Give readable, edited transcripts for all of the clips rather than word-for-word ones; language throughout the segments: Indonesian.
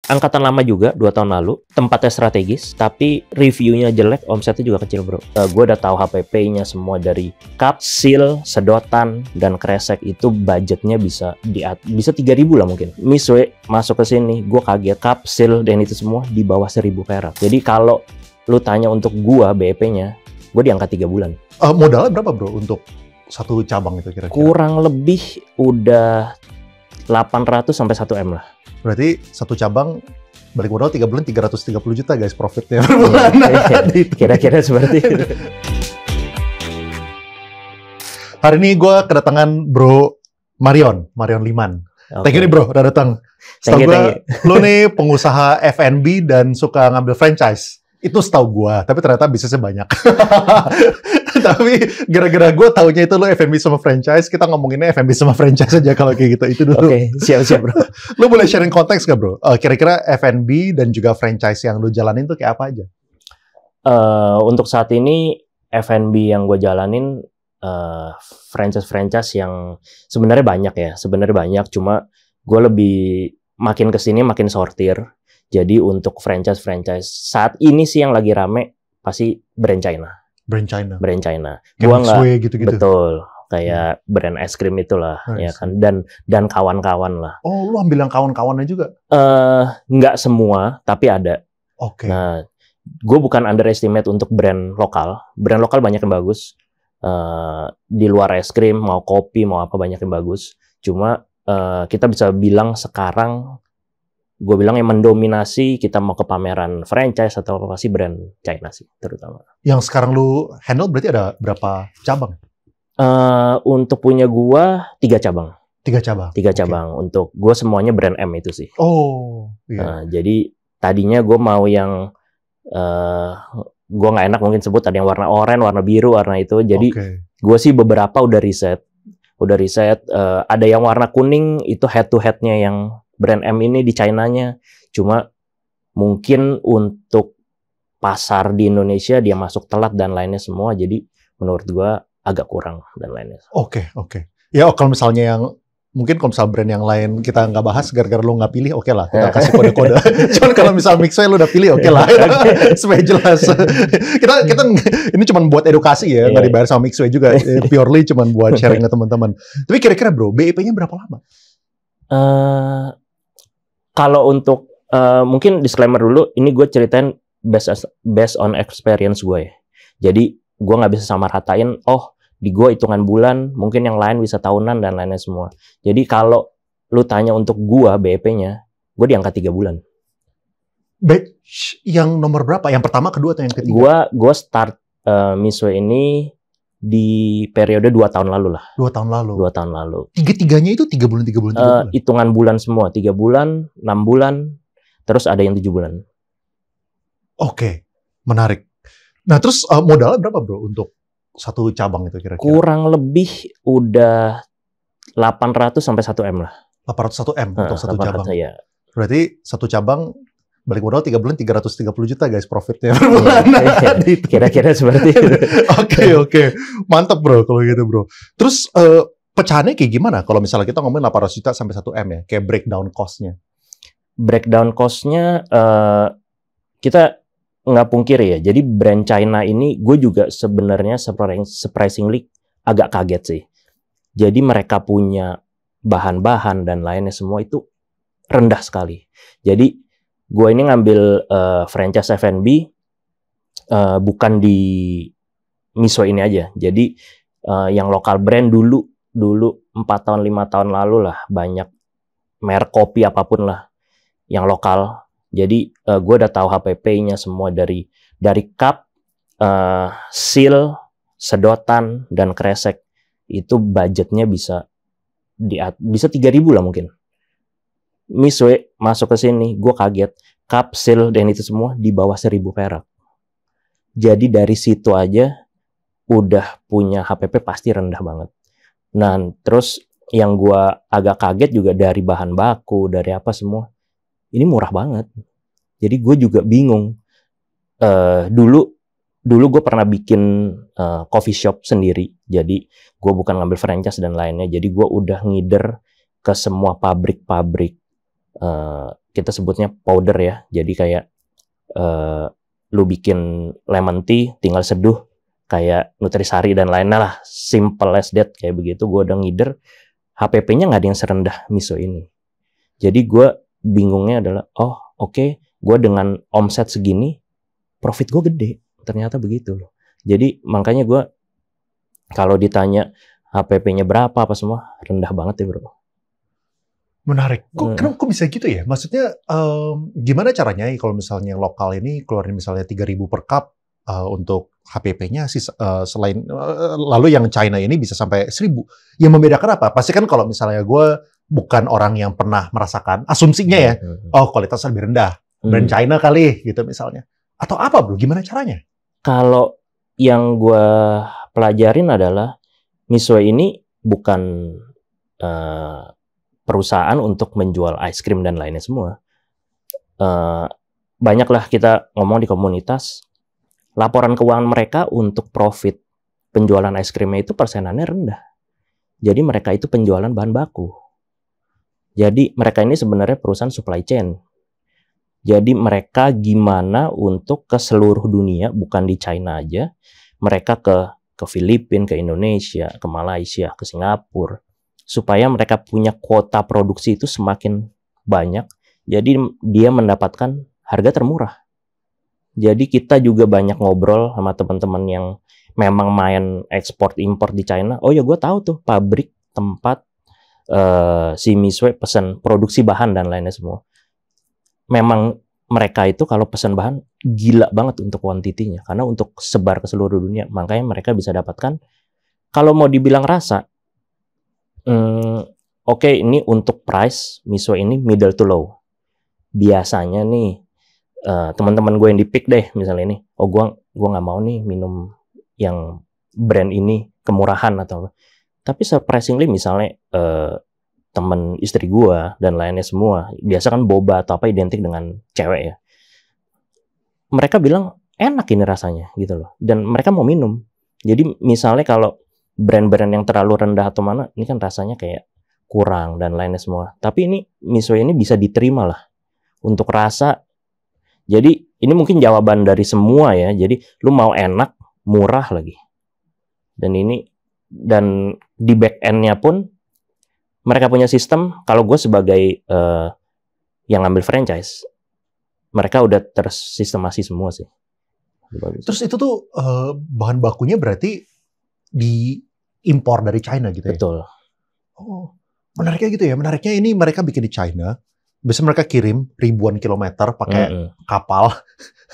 angkatan lama juga 2 tahun lalu, tempatnya strategis, tapi reviewnya jelek, omsetnya juga kecil bro. Gue udah tahu HPP-nya semua dari cup, seal, sedotan, dan kresek itu budgetnya bisa 3.000 lah mungkin. Misue masuk ke sini, gue kaget cup, seal, dan itu semua di bawah 1.000 perak. Jadi kalau lu tanya untuk gue BEP-nya, gue di angka 3 bulan. Modalnya berapa bro untuk satu cabang itu kira-kira? Kurang lebih udah 800 sampai 1 M lah. Berarti satu cabang balik modal 3 bulan 330 juta guys profitnya per bulan. Kira-kira seperti itu. Hari ini gue kedatangan Bro Marion Liman. Okay. Thank you nih bro udah datang. Setahu gue lo nih pengusaha F&B dan suka ngambil franchise. Itu setahu gue, tapi ternyata bisnisnya banyak. Tapi gara-gara gue taunya itu lo F&B sama franchise, kita ngomonginnya F&B sama franchise aja kalau kayak gitu. Itu dulu. Oke, siap bro. Lo boleh sharing konteks gak bro? Kira-kira F&B dan juga franchise yang lo jalanin tuh kayak apa aja? Untuk saat ini F&B yang gue jalanin franchise yang sebenarnya banyak ya. Sebenarnya banyak, cuma gue lebih makin kesini makin sortir. Jadi untuk franchise saat ini sih yang lagi rame pasti brand China. Brand China. Gua nggak gitu-gitu. Betul. Kayak brand es krim itulah, ya kan. Dan kawan-kawan lah. Oh, lu ambil yang kawan-kawannya juga? Nggak semua, tapi ada. Oke. Nah, gue bukan underestimate untuk brand lokal. Brand lokal banyak yang bagus. Di luar es krim, mau kopi, mau apa banyak yang bagus. Cuma kita bisa bilang sekarang gue bilang yang mendominasi kita mau ke pameran franchise atau apa sih brand China sih terutama. Yang sekarang lu handle berarti ada berapa cabang? Untuk punya gue 3 cabang. 3 cabang? 3 cabang. Okay. Untuk gue semuanya brand M itu sih. Oh, iya. Jadi tadinya gue mau yang gue nggak enak mungkin sebut, ada yang warna oranye, warna biru, warna itu. Jadi gue sih beberapa udah riset. Ada yang warna kuning itu head to headnya yang brand M ini di China-nya. Cuma mungkin untuk pasar di Indonesia dia masuk telat dan lainnya semua. Jadi menurut gua agak kurang dan lainnya. Oke. Ya kalau misalnya yang mungkin kalau misal brand yang lain kita nggak bahas gara-gara lu nggak pilih, oke lah kita kasih kode-kode. Cuman kalau misal Mixway lu udah pilih, oke lah. Supaya jelas. kita ini cuma buat edukasi ya, nggak dibayar sama Mixway juga. Purely cuma buat sharing ke teman-teman. Tapi kira-kira bro, BEP-nya berapa lama? Kalau untuk mungkin disclaimer dulu, ini gue ceritain based on experience gue ya. Jadi gue nggak bisa sama ratain, di gue hitungan bulan, mungkin yang lain bisa tahunan dan lainnya semua. Jadi kalau lu tanya untuk gue BEP-nya, gue di angka 3 bulan. Batch yang nomor berapa? Yang pertama, kedua, atau yang ketiga? Gue start Miswe ini di periode 2 tahun lalu lah. 2 tahun lalu? 2 tahun lalu. Tiga-tiganya itu 3 bulan? Hitungan bulan semua. 3 bulan, 6 bulan, terus ada yang 7 bulan. Oke, menarik. Nah, terus modalnya berapa bro untuk satu cabang itu kira-kira? Kurang lebih udah 800 sampai 1 M lah. 801 M untuk satu cabang? Ya. Berarti satu cabang balik modal 3 bulan 330 juta guys profitnya per bulan. Kira-kira seperti itu. Oke. Mantap bro kalau gitu bro. Terus pecahannya kayak gimana kalau misalnya kita ngomongin 800 juta sampai 1 M ya? Kayak breakdown cost-nya. Breakdown cost-nya kita nggak pungkiri ya. Jadi brand China ini gue juga sebenarnya surprisingly agak kaget sih. Jadi mereka punya bahan-bahan dan lainnya semua itu rendah sekali. Jadi gue ini ngambil franchise F&B bukan di Miso ini aja. Jadi yang lokal brand dulu 4 tahun 5 tahun lalu lah banyak merek kopi apapun lah yang lokal. Jadi gue udah tahu HPP-nya semua dari cup, seal, sedotan dan kresek itu budgetnya bisa 3.000 lah mungkin. Miswe masuk ke sini, gue kaget. Cup, seal, dan itu semua di bawah 1.000 perak. Jadi dari situ aja udah punya HPP pasti rendah banget. Nah, terus yang gue agak kaget juga dari bahan baku, dari apa semua. Ini murah banget. Jadi gue juga bingung. Dulu gue pernah bikin coffee shop sendiri. Jadi gue bukan ngambil franchise dan lainnya. Jadi gue udah ngider ke semua pabrik-pabrik kita sebutnya powder ya. Jadi kayak lu bikin lemon tea, tinggal seduh kayak Nutrisari dan lainnya lah, simple as that kayak begitu. Gue udah ngider, HPP-nya nggak ada yang serendah miso ini. Jadi gue bingungnya adalah, oke, gue dengan omset segini, profit gue gede. Ternyata begitu loh. Jadi makanya gue kalau ditanya HPP-nya berapa apa semua, rendah banget ya bro. Menarik. Kok bisa gitu ya? Maksudnya gimana caranya kalau misalnya lokal ini keluarin misalnya 3.000 per cup untuk HPP-nya selain lalu yang China ini bisa sampai 1.000. Yang membedakan apa? Pasti kan kalau misalnya gue bukan orang yang pernah merasakan, asumsinya ya, kualitasnya lebih rendah. Brand China kali gitu misalnya. Atau apa bro? Gimana caranya? Kalau yang gue pelajarin adalah miso ini bukan perusahaan untuk menjual ice cream dan lainnya semua. Banyaklah kita ngomong di komunitas, laporan keuangan mereka untuk profit penjualan ice creamnya itu persenannya rendah. Jadi mereka itu penjualan bahan baku. Jadi mereka ini sebenarnya perusahaan supply chain. Jadi mereka gimana untuk ke seluruh dunia, bukan di China aja. Mereka ke Filipina, ke Indonesia, ke Malaysia, ke Singapura. Supaya mereka punya kuota produksi itu semakin banyak. Jadi dia mendapatkan harga termurah. Jadi kita juga banyak ngobrol sama teman-teman yang memang main ekspor impor di China. Oh ya gue tahu tuh pabrik tempat si Misue pesan produksi bahan dan lainnya semua. Memang mereka itu kalau pesan bahan gila banget untuk kuantitinya. Karena untuk sebar ke seluruh dunia. Makanya mereka bisa dapatkan. Kalau mau dibilang rasa, oke, ini untuk price miso ini middle to low. Biasanya nih teman-teman gue yang di pick deh misalnya ini, gue nggak mau nih minum yang brand ini kemurahan atau apa. Tapi surprisingly misalnya teman istri gue dan lainnya semua, biasa kan boba atau apa identik dengan cewek ya. Mereka bilang enak ini rasanya gitu loh, dan mereka mau minum. Jadi misalnya kalau brand-brand yang terlalu rendah atau mana, ini kan rasanya kayak kurang dan lainnya semua. Tapi ini miso ini bisa diterima lah untuk rasa. Jadi ini mungkin jawaban dari semua ya. Jadi lu mau enak, murah lagi. Dan di back end-nya pun mereka punya sistem. Kalau gue sebagai yang ngambil franchise, mereka udah tersistemasi semua sih. Terus itu tuh bahan bakunya berarti diimpor dari China gitu ya? Betul. Oh, menariknya gitu ya. Menariknya ini mereka bikin di China. Biasanya mereka kirim ribuan kilometer pakai kapal.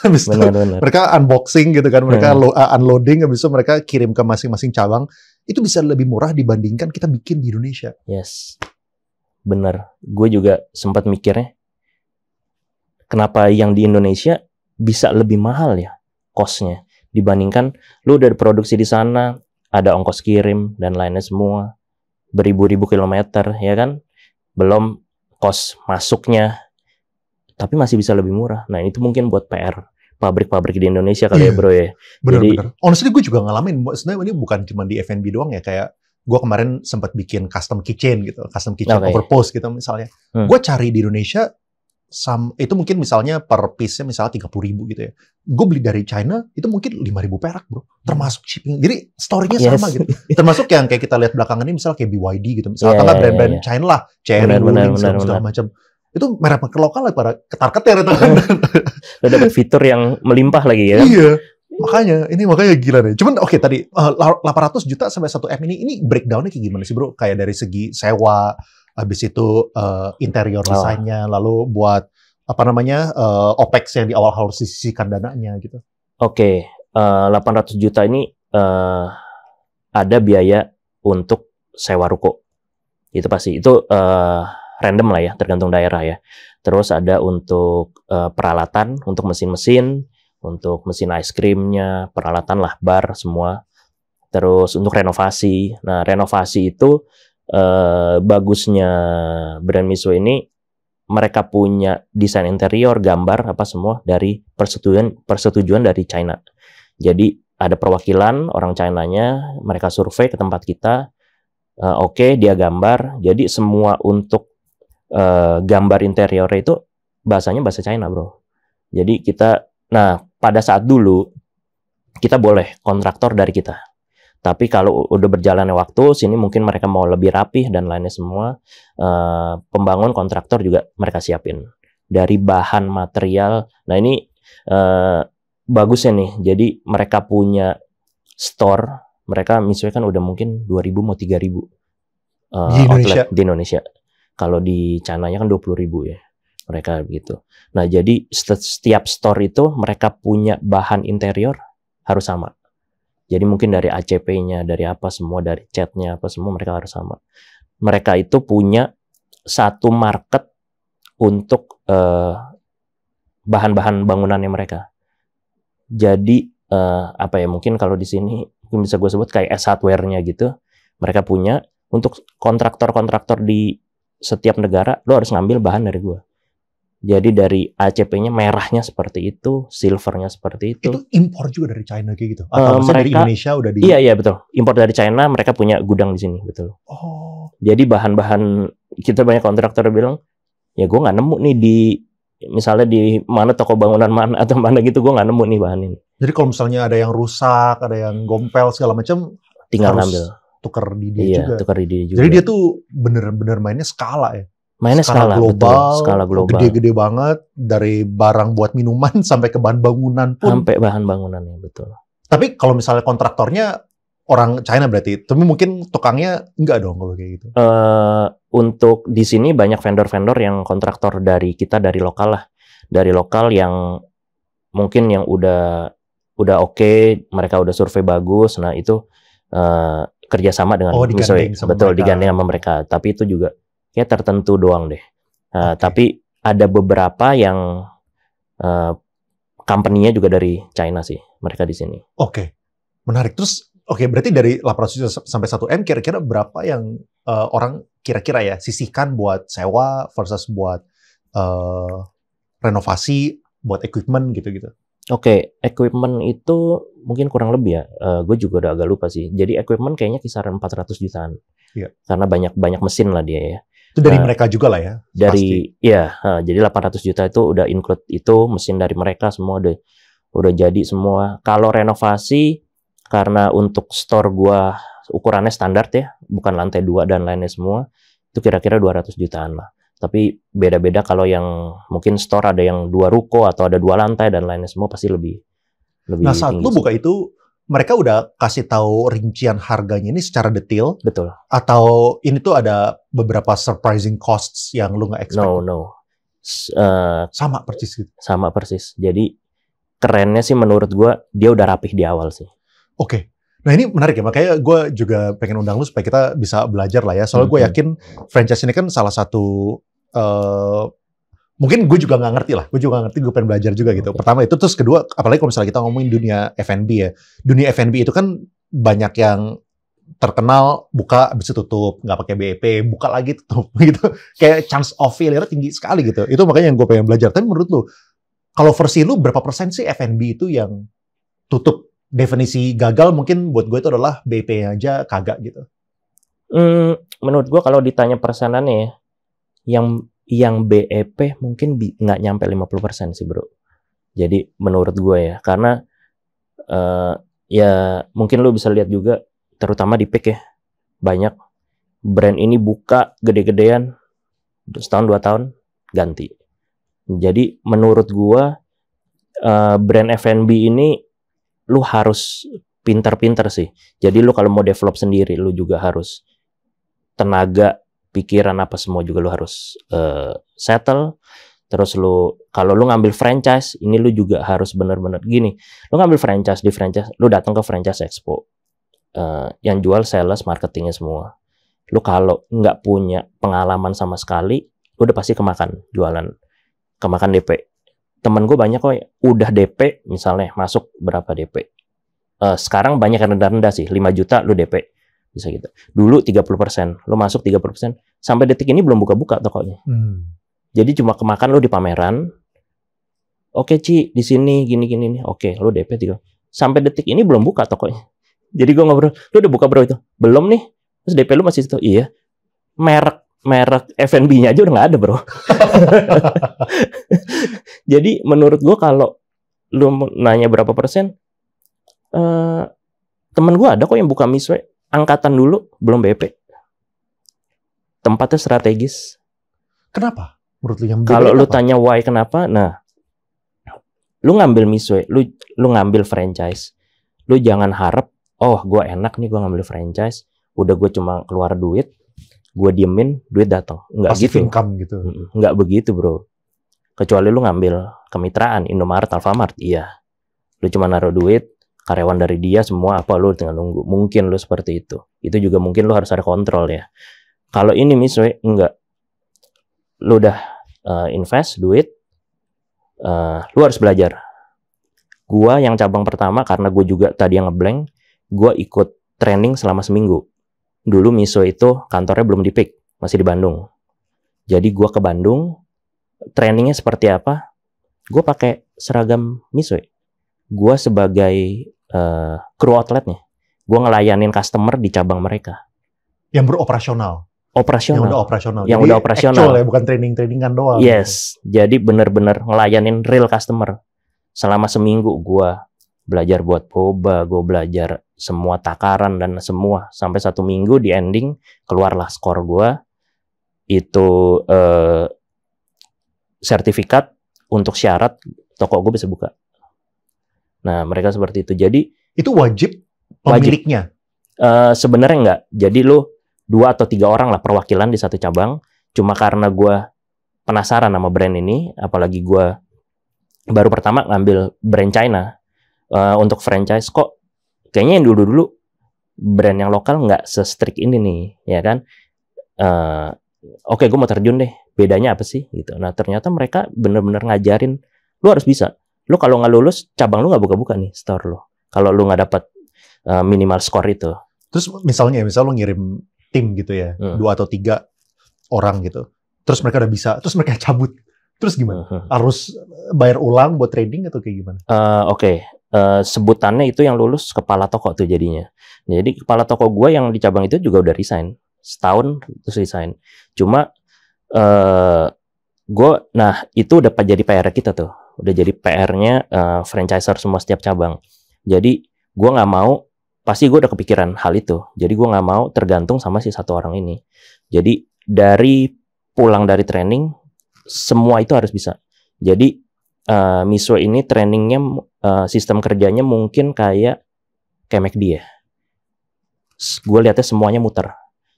Habis itu mereka unboxing gitu kan. Mereka unloading. Habis itu mereka kirim ke masing-masing cabang. Itu bisa lebih murah dibandingkan kita bikin di Indonesia. Yes. Bener. Gue juga sempat mikirnya, kenapa yang di Indonesia bisa lebih mahal ya cost-nya dibandingkan lu udah produksi di sana, ada ongkos kirim dan lainnya semua, beribu-ribu kilometer ya kan, belum cost masuknya, tapi masih bisa lebih murah. Nah itu mungkin buat PR pabrik-pabrik di Indonesia kali ya bro ya. Bener-bener. Honestly gue juga ngalamin, sebenarnya ini bukan cuma di F&B doang ya, kayak gue kemarin sempat bikin custom kitchen gitu, overpost gitu misalnya. Gue cari di Indonesia, itu mungkin misalnya per piece-nya misalnya 30.000 gitu ya. Gue beli dari China itu mungkin 5.000 perak bro, termasuk shipping. Jadi story-nya sama gitu. Termasuk yang kayak kita lihat belakangan ini misalnya kayak BYD gitu, misalnya atau brand-brand China lah, Cherry, Wuling, segala macam. Itu merek lokal lah pada ketar-ketir itu kan. Lo dapet fitur yang melimpah lagi ya. Iya. Makanya gila deh. Cuman oke, tadi 800 juta sampai 1 M ini breakdown-nya kayak gimana sih bro? Kayak dari segi sewa, habis itu interior desainnya, lalu buat apa namanya OPEX yang di awal harus disisihkan dananya gitu. Oke, 800 juta ini ada biaya untuk sewa ruko. Itu pasti. Itu random lah ya, tergantung daerah ya. Terus ada untuk peralatan, untuk mesin-mesin, untuk mesin ice creamnya, peralatan lah, bar semua. Terus untuk renovasi. Nah, renovasi itu bagusnya brand Miso ini, mereka punya desain interior, gambar apa semua dari persetujuan dari China. Jadi ada perwakilan orang China-nya, mereka survei ke tempat kita, oke, dia gambar. Jadi semua untuk gambar interiornya itu bahasanya bahasa China, bro. Jadi pada saat dulu kita boleh kontraktor dari kita. Tapi kalau udah berjalannya waktu, sini mungkin mereka mau lebih rapih dan lainnya semua, pembangun kontraktor juga mereka siapin. Dari bahan material, nah ini bagusnya nih, jadi mereka punya store, mereka misalnya kan udah mungkin 2.000 mau 3.000 outlet di Indonesia. Kalau di China-nya kan 20.000 ya, mereka begitu. Nah jadi setiap store itu mereka punya bahan interior harus sama. Jadi mungkin dari ACP-nya, dari apa semua, dari cat-nya apa semua mereka harus sama. Mereka itu punya satu market untuk bahan-bahan bangunannya mereka. Jadi apa ya, mungkin kalau di sini mungkin bisa gue sebut kayak S-hardware-nya gitu. Mereka punya untuk kontraktor-kontraktor di setiap negara, lo harus ngambil bahan dari gue. Jadi dari ACP-nya merahnya seperti itu, silvernya seperti itu. Itu impor juga dari China kayak gitu? Atau mereka, dari Indonesia udah di... Iya betul. Impor dari China, mereka punya gudang di sini, betul. Oh. Jadi bahan-bahan, kita banyak kontraktor bilang, ya gue nggak nemu nih misalnya di mana toko bangunan mana atau mana gitu, gue nggak nemu nih bahan ini. Jadi kalau misalnya ada yang rusak, ada yang gompel segala macam, tinggal ngambil. Tukar di dia juga. Tukar di dia juga. Jadi dia tuh bener-bener mainnya skala ya? Mainnya skala global, betul, skala global. Gede-gede banget, dari barang buat minuman sampai ke bahan bangunan pun. Sampai bahan bangunannya, betul. Tapi kalau misalnya kontraktornya orang China berarti, tapi mungkin tukangnya enggak dong kalau kayak gitu. Untuk di sini banyak vendor-vendor yang kontraktor dari kita, dari lokal lah. Dari lokal yang mungkin yang udah oke, mereka udah survei bagus, nah itu kerjasama dengan misalnya, betul, digandeng sama mereka. Tapi itu juga kayak tertentu doang deh. Tapi ada beberapa yang company-nya juga dari China sih, mereka di sini. Oke, menarik. Terus, berarti dari 800 sampai 1 M, kira-kira berapa yang orang kira-kira ya sisihkan buat sewa versus buat renovasi, buat equipment gitu-gitu? Equipment itu mungkin kurang lebih ya. Gue juga udah agak lupa sih. Jadi equipment kayaknya kisaran 400 jutaan. Iya. Karena banyak mesin lah dia ya. Itu dari mereka juga lah ya? Jadi 800 juta itu udah include itu, mesin dari mereka semua udah jadi semua. Kalau renovasi, karena untuk store gua ukurannya standar ya, bukan lantai 2 dan lainnya semua, itu kira-kira 200 jutaan lah. Tapi beda-beda, kalau yang mungkin store ada yang 2 ruko atau ada 2 lantai dan lainnya semua pasti lebih Nah saat lu buka itu, mereka udah kasih tahu rincian harganya ini secara detail? Betul. Atau ini tuh ada beberapa surprising costs yang lu nggak expect? No. Sama persis gitu? Sama persis. Jadi kerennya sih menurut gue, dia udah rapih di awal sih. Oke. Nah ini menarik ya, makanya gue juga pengen undang lu supaya kita bisa belajar lah ya. Soalnya gue yakin franchise ini kan salah satu... mungkin gue juga nggak ngerti lah, gue pengen belajar juga gitu. Pertama itu, terus kedua, apalagi kalau misalnya kita ngomongin dunia F&B ya, dunia F&B itu kan banyak yang terkenal buka bisa tutup, nggak pakai BEP, buka lagi tutup gitu, kayak chance of failure tinggi sekali gitu. Itu makanya yang gue pengen belajar. Tapi menurut lu, kalau versi lu berapa persen sih F&B itu yang tutup? Definisi gagal mungkin buat gue itu adalah BEP aja kagak gitu. Menurut gue kalau ditanya persenannya ya, yang BEP mungkin nggak nyampe 50% sih bro. Jadi menurut gue ya, karena ya mungkin lo bisa lihat juga, terutama di Peak ya, banyak brand ini buka gede-gedean, setahun 2 tahun ganti. Jadi menurut gue brand F&B ini lu harus pintar-pintar sih. Jadi lu kalau mau develop sendiri, lu juga harus tenaga, pikiran apa semua juga lu harus settle. Terus kalau lu ngambil franchise, ini lu juga harus benar-benar gini. Lu ngambil franchise, lu datang ke franchise expo, yang jual sales, marketingnya semua. Lu kalau nggak punya pengalaman sama sekali, lu udah pasti kemakan DP. Temen gue banyak kok udah DP, misalnya masuk berapa DP. Sekarang banyak yang rendah-rendah sih, 5 juta lu DP. Bisa gitu. Dulu 30%, lu masuk 30%. Sampai detik ini belum buka-buka tokonya. Jadi cuma kemakan lu di pameran. Oke Ci, di sini gini-gini nih. Oke, lu DP 3. Sampai detik ini belum buka tokonya. Jadi gue ngobrol, lu udah buka bro itu? Belum nih. Terus DP lu masih itu? Iya. merek F&B-nya aja udah nggak ada, bro. Jadi menurut gue kalau lu nanya berapa persen, temen gue ada kok yang buka Misue angkatan dulu belum BP. Tempatnya strategis. Kenapa? Menurut lu yang Kalau lu tanya why kenapa, nah, lu ngambil Misue, lu ngambil franchise, lu jangan harap, oh gue enak nih gue ngambil franchise, udah gue cuma keluar duit, gue diemin, duit datang. Nggak passive gitu. Income gitu. Nggak begitu, bro. Kecuali lu ngambil kemitraan, Indomaret, Alfamart, iya. Lu cuma naruh duit, karyawan dari dia semua apa, lu tinggal nunggu. Mungkin lu seperti itu. Itu juga mungkin lu harus ada kontrol ya. Kalau ini Misue, enggak. Lu udah invest duit, lu harus belajar. Gua yang cabang pertama, karena gue juga tadi yang ngeblank, gue ikut training selama seminggu. Dulu Misue itu kantornya belum di PIK, masih di Bandung. Jadi gue ke Bandung, trainingnya seperti apa? Gue pakai seragam Misue. Gue sebagai kru outletnya, gue ngelayanin customer di cabang mereka. Yang beroperasional. Operasional. Yang udah operasional. Yang jadi udah operasional. Actual ya, bukan trainingan doang. Yes, jadi bener-bener ngelayanin real customer. Selama seminggu gue belajar buat boba, gue belajar semua takaran dan semua. Sampai 1 minggu di ending keluarlah skor gue. Itu sertifikat untuk syarat toko gue bisa buka. Nah, mereka seperti itu. Jadi itu wajib pemiliknya? Sebenarnya enggak. Jadi lu 2 atau 3 orang lah perwakilan di satu cabang. Cuma karena gue penasaran sama brand ini, apalagi gue baru pertama ngambil brand China untuk franchise, kok kayaknya yang dulu-dulu brand yang lokal nggak se-strict ini nih, ya kan? Oke, gue mau terjun deh. Bedanya apa sih? Gitu. Nah, ternyata mereka bener-bener ngajarin, lu harus bisa. Lu kalau nggak lulus, cabang lu nggak buka-buka nih store lu. Kalau lu nggak dapat minimal score itu. Terus misal lu ngirim tim gitu ya, 2 atau 3 orang gitu. Terus mereka udah bisa, terus mereka cabut. Terus gimana? Harus bayar ulang buat trading atau kayak gimana? Oke. Sebutannya itu yang lulus kepala toko tuh jadinya. Jadi kepala toko gue yang di cabang itu juga udah resign. Setahun terus resign. Cuma nah itu udah jadi PR kita tuh. Udah jadi PR-nya franchiser semua setiap cabang. Jadi gue nggak mau, pasti gue udah kepikiran hal itu. Jadi gue nggak mau tergantung sama si satu orang ini. Jadi dari pulang dari training, semua itu harus bisa. Jadi Misue ini trainingnya, sistem kerjanya mungkin kayak McD ya. Gue lihatnya semuanya muter.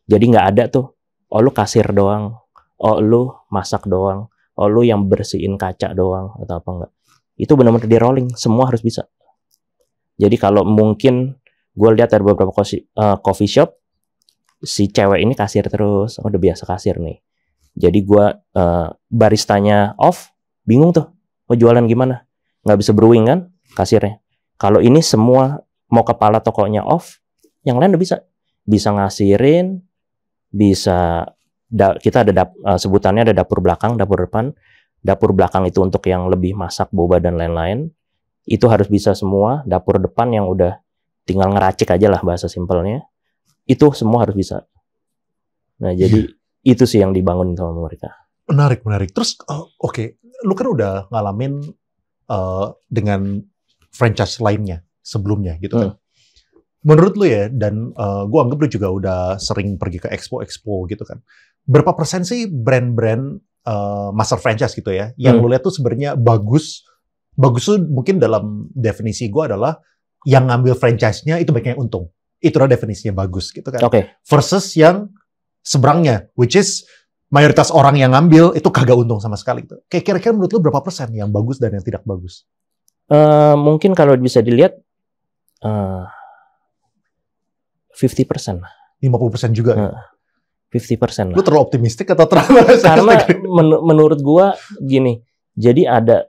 Jadi nggak ada tuh, oh lu kasir doang, oh lu masak doang, oh lu yang bersihin kaca doang atau apa enggak. Itu benar-benar di rolling, semua harus bisa. Jadi kalau mungkin gue lihat ada beberapa coffee shop, si cewek ini kasir terus, oh udah biasa kasir nih. Jadi gue baristanya off, bingung tuh mau jualan gimana, nggak bisa brewing kan kasirnya. Kalau ini semua mau kepala tokonya off, yang lain udah bisa ngasirin, bisa kita ada sebutannya ada dapur belakang, dapur depan. Dapur belakang itu untuk yang lebih masak boba dan lain-lain, itu harus bisa semua. Dapur depan yang udah tinggal ngeracik aja lah bahasa simpelnya, itu semua harus bisa. Nah jadi itu sih yang dibangun sama mereka. Menarik. Terus oke, lu kan udah ngalamin dengan franchise lainnya sebelumnya gitu kan. Menurut lu ya, dan gue anggap lu juga udah sering pergi ke expo gitu kan. Berapa persen sih brand-brand master franchise gitu ya, yang lu lihat tuh sebenarnya bagus tuh mungkin dalam definisi gue adalah yang ngambil franchise-nya itu banyak yang untung. Itulah definisinya bagus gitu kan. Versus yang seberangnya, which is mayoritas orang yang ngambil itu kagak untung sama sekali gitu. Kayak kira-kira menurut lu berapa persen yang bagus dan yang tidak bagus? Mungkin kalau bisa dilihat 50%. 50% juga. 50% lah. Lu terlalu optimistik atau terlalu? Karena menurut gua gini, jadi ada,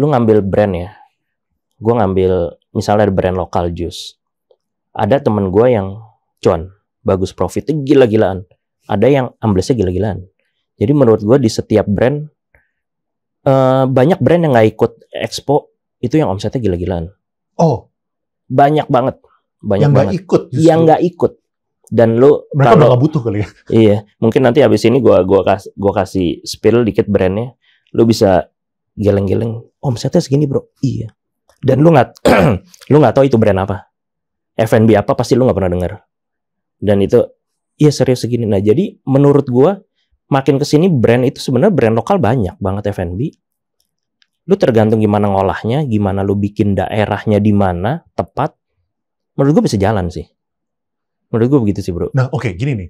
lu ngambil brand ya, gua ngambil misalnya ada brand lokal jus, ada temen gua yang cuan, bagus profitnya gila-gilaan, ada yang amblesnya gila-gilaan. Jadi menurut gua di setiap brand, banyak brand yang nggak ikut expo itu yang omsetnya gila-gilaan. Oh, banyak banget. Yang nggak ikut. Yang nggak ikut. Dan lu mereka udah gak butuh kali ya. Iya, mungkin nanti abis ini gua kasih spill dikit brandnya. Lu bisa geleng-geleng, omsetnya segini bro. Iya. Dan lu nggak lu nggak tahu itu brand apa, F&B apa, pasti lu nggak pernah dengar. Dan itu iya serius segini. Nah jadi menurut gua makin kesini brand itu sebenarnya brand lokal banyak banget F&B. Lu tergantung gimana ngolahnya, gimana lu bikin daerahnya di mana tepat. Menurut gua bisa jalan sih. Menurut gua begitu sih bro. Nah oke, gini nih.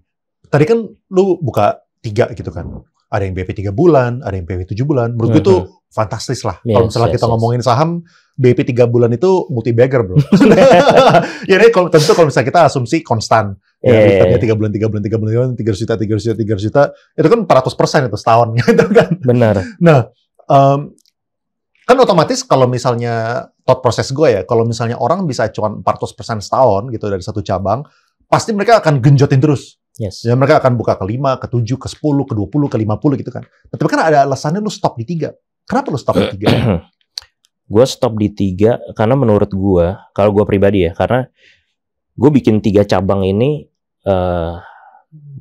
Tadi kan lu buka 3 gitu kan. Ada yang BP 3 bulan, ada yang BP 7 bulan. Menurut gue itu fantastis lah. Kalau misalnya kita ngomongin saham, BP 3 bulan itu multi-bagger bro. Ya ini tentu kalau misalnya kita asumsi konstan. Ya, returnnya 3 bulan, 300 juta, 300 juta. Itu kan 400% itu setahun. Gitu kan. Benar. Nah, kan otomatis kalau misalnya thought proses gue ya, kalau misalnya orang bisa cuan 400% setahun gitu dari satu cabang, pasti mereka akan genjotin terus. Yes. Ya mereka akan buka ke 5, ke 7, ke 10, ke 20, ke 50 gitu kan. Tapi kan ada alasannya lu stop di 3. Kenapa lu stop di 3? Gue stop di 3 karena menurut gue, kalau gue pribadi ya, karena gue bikin 3 cabang ini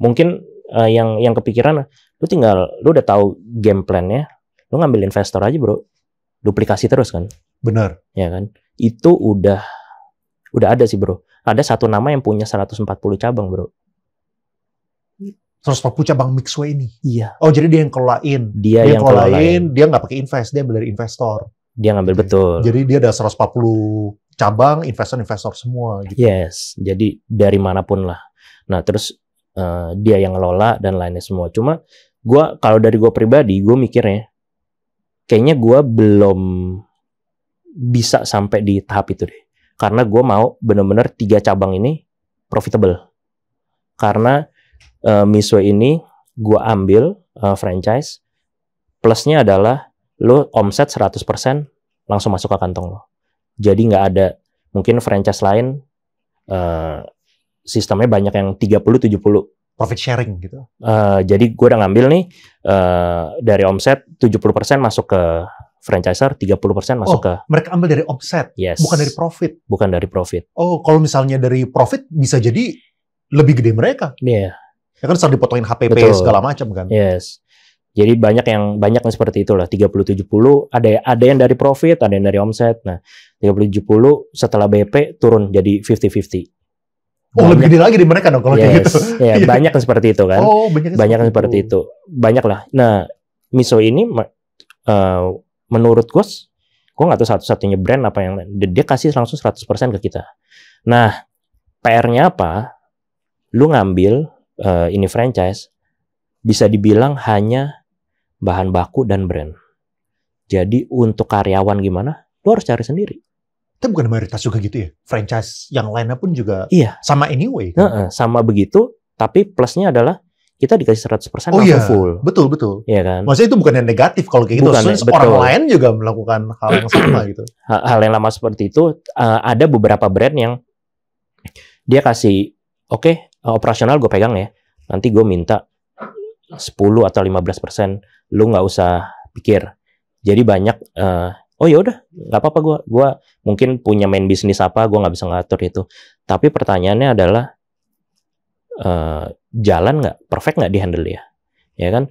mungkin yang kepikiran, lu udah tahu game plan-nya, lu ngambil investor aja bro, duplikasi terus kan. Benar. Ya kan, itu udah ada sih bro. Ada satu nama yang punya 140 cabang bro. 140 cabang Mixway ini. Iya. Oh, jadi dia yang kelolain. Dia yang kelolain, dia nggak pakai invest, dia ambil dari investor. Dia ngambil betul. Jadi dia ada 140 cabang, investor semua gitu. Yes, jadi dari manapun lah. Nah, terus dia yang ngelola dan lainnya semua. Cuma kalau dari gue pribadi, gue mikirnya kayaknya gue belum bisa sampai di tahap itu deh. Karena gue mau benar-benar 3 cabang ini profitable. Karena Mixway ini gue ambil franchise, plusnya adalah lo omset 100% langsung masuk ke kantong lo. Jadi nggak ada, mungkin franchise lain sistemnya banyak yang 30-70 profit sharing gitu. Jadi gue udah ngambil nih dari omset 70% masuk ke franchiser, 30% masuk ke... mereka ambil dari omset, yes. Bukan dari profit. Bukan dari profit. Oh, kalau misalnya dari profit bisa jadi lebih gede mereka. Iya. Yeah. Ya kan selalu dipotongin HPP segala macam kan. Yes. Jadi banyak yang seperti itulah, 30-70, ada yang dari profit, ada yang dari omset. Nah, 30-70 setelah BP turun jadi 50-50. Oh, lebih gede lagi di mereka dong kalau kayak gitu. Ya, banyak yang seperti itu kan. Oh, banyak yang seperti itu. Banyak lah. Nah, Mixway ini menurut gue nggak tahu satu-satunya brand apa yang dia kasih langsung 100% ke kita. Nah, PR-nya apa? Lu ngambil ini franchise, bisa dibilang hanya bahan baku dan brand. Jadi untuk karyawan gimana? Lu harus cari sendiri. Tapi bukan mayoritas juga gitu ya? Franchise yang lainnya pun juga sama anyway. Kan? Sama begitu, tapi plusnya adalah kita dikasih 100% langsung full. Betul. Iya kan? Maksudnya itu bukan yang negatif kalau kayak gitu. Orang lain juga melakukan hal yang sama gitu. Hal yang lama seperti itu, ada beberapa brand yang dia kasih, oke, operasional gue pegang ya. Nanti gue minta 10 atau 15%, lu nggak usah pikir. Jadi banyak, oh ya udah, nggak apa-apa gue mungkin punya main bisnis apa, gue nggak bisa ngatur itu. Tapi pertanyaannya adalah jalan nggak, perfect nggak di handle ya kan?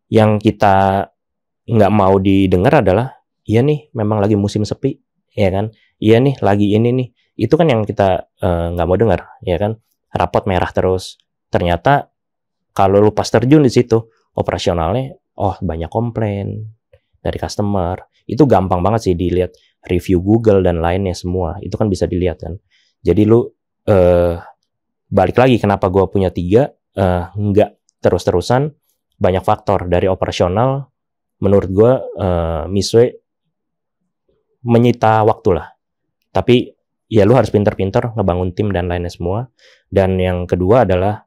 Yang kita nggak mau didengar adalah, iya nih, memang lagi musim sepi, ya kan? Iya nih, lagi ini nih, itu kan yang kita nggak mau dengar, ya kan? Rapot merah terus. Ternyata kalau lu pas terjun di situ, operasionalnya, banyak komplain dari customer. Itu gampang banget sih dilihat review Google dan lainnya semua. Itu kan bisa dilihat kan. Jadi lu balik lagi kenapa gue punya 3, nggak terus-terusan, banyak faktor dari operasional. Menurut gue Mixway menyita waktu lah. Tapi ya lu harus pinter-pinter ngebangun tim dan lainnya semua. Dan yang kedua adalah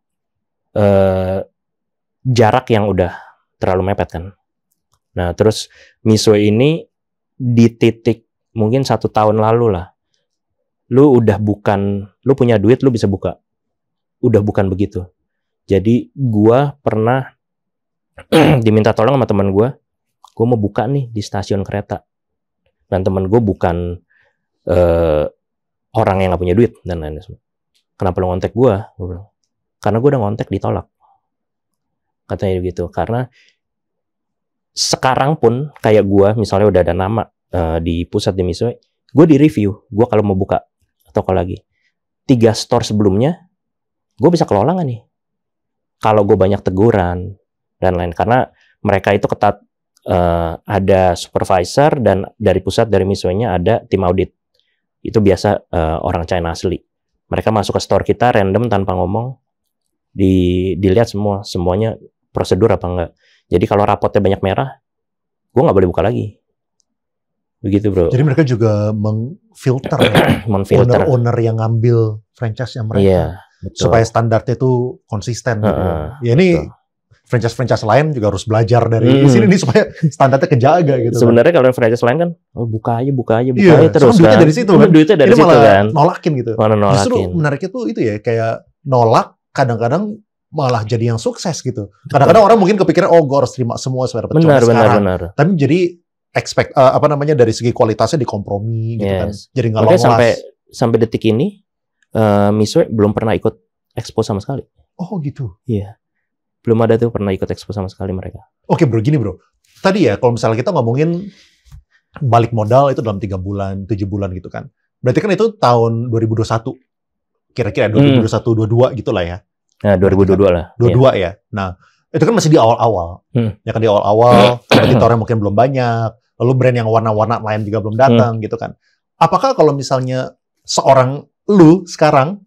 jarak yang udah terlalu mepet kan. Nah terus Mixway ini di titik mungkin 1 tahun lalu lah, lu punya duit, lu bisa buka. Udah bukan begitu. Jadi gua pernah diminta tolong sama teman gua mau buka nih di stasiun kereta. Dan teman gua bukan orang yang nggak punya duit dan lain-lain. Kenapa lu ngontek gua? Gua bilang, karena gue udah ngontek ditolak. Katanya gitu. Karena sekarang pun kayak gue misalnya udah ada nama di pusat di Mitsui, gue di review, gue kalau mau buka toko lagi 3 store sebelumnya, gue bisa kelola nggak nih? Kalau gue banyak teguran dan lain, karena mereka itu ketat, ada supervisor dan dari pusat dari Mitsui-nya ada tim audit. Itu biasa orang China asli. Mereka masuk ke store kita random tanpa ngomong, dilihat semuanya prosedur apa enggak. Jadi kalau rapotnya banyak merah, gue nggak boleh buka lagi. Begitu bro. Jadi mereka juga mengfilter ya, owner-owner yang ngambil franchise-nya mereka. Iya, betul. Supaya standarnya itu konsisten gitu. Ya ini betul. Franchise-franchise lain juga harus belajar dari sini nih supaya standarnya kejaga gitu. Sebenarnya kalau franchise lain kan buka aja iya, terus duitnya kan. Dari situ kan. Duitnya dari situ kan. Nolakin gitu. Nolakin. Justru menariknya tuh itu ya, kayak nolak kadang-kadang malah jadi yang sukses gitu. Kadang-kadang orang mungkin kepikiran gue harus terima semua supaya dapat cuan sekarang. Benar. Tapi jadi dari segi kualitasnya dikompromi gitu kan. Jadi nggak lolos. Sampai detik ini Mitsui belum pernah ikut expo sama sekali. Oh gitu. Iya. Belum ada tuh pernah ikut expo sama sekali mereka. Oke bro, gini bro. Tadi ya kalau misalnya kita ngomongin balik modal itu dalam 3 bulan, 7 bulan gitu kan. Berarti kan itu tahun 2021. Kira-kira 2021-22 gitu lah ya. Nah, 2022 lah. 22 ya. Nah, itu kan masih di awal-awal. Ya kan di awal-awal, editornya mungkin belum banyak. Lalu brand yang warna-warna lain juga belum datang gitu kan. Apakah kalau misalnya seorang lu sekarang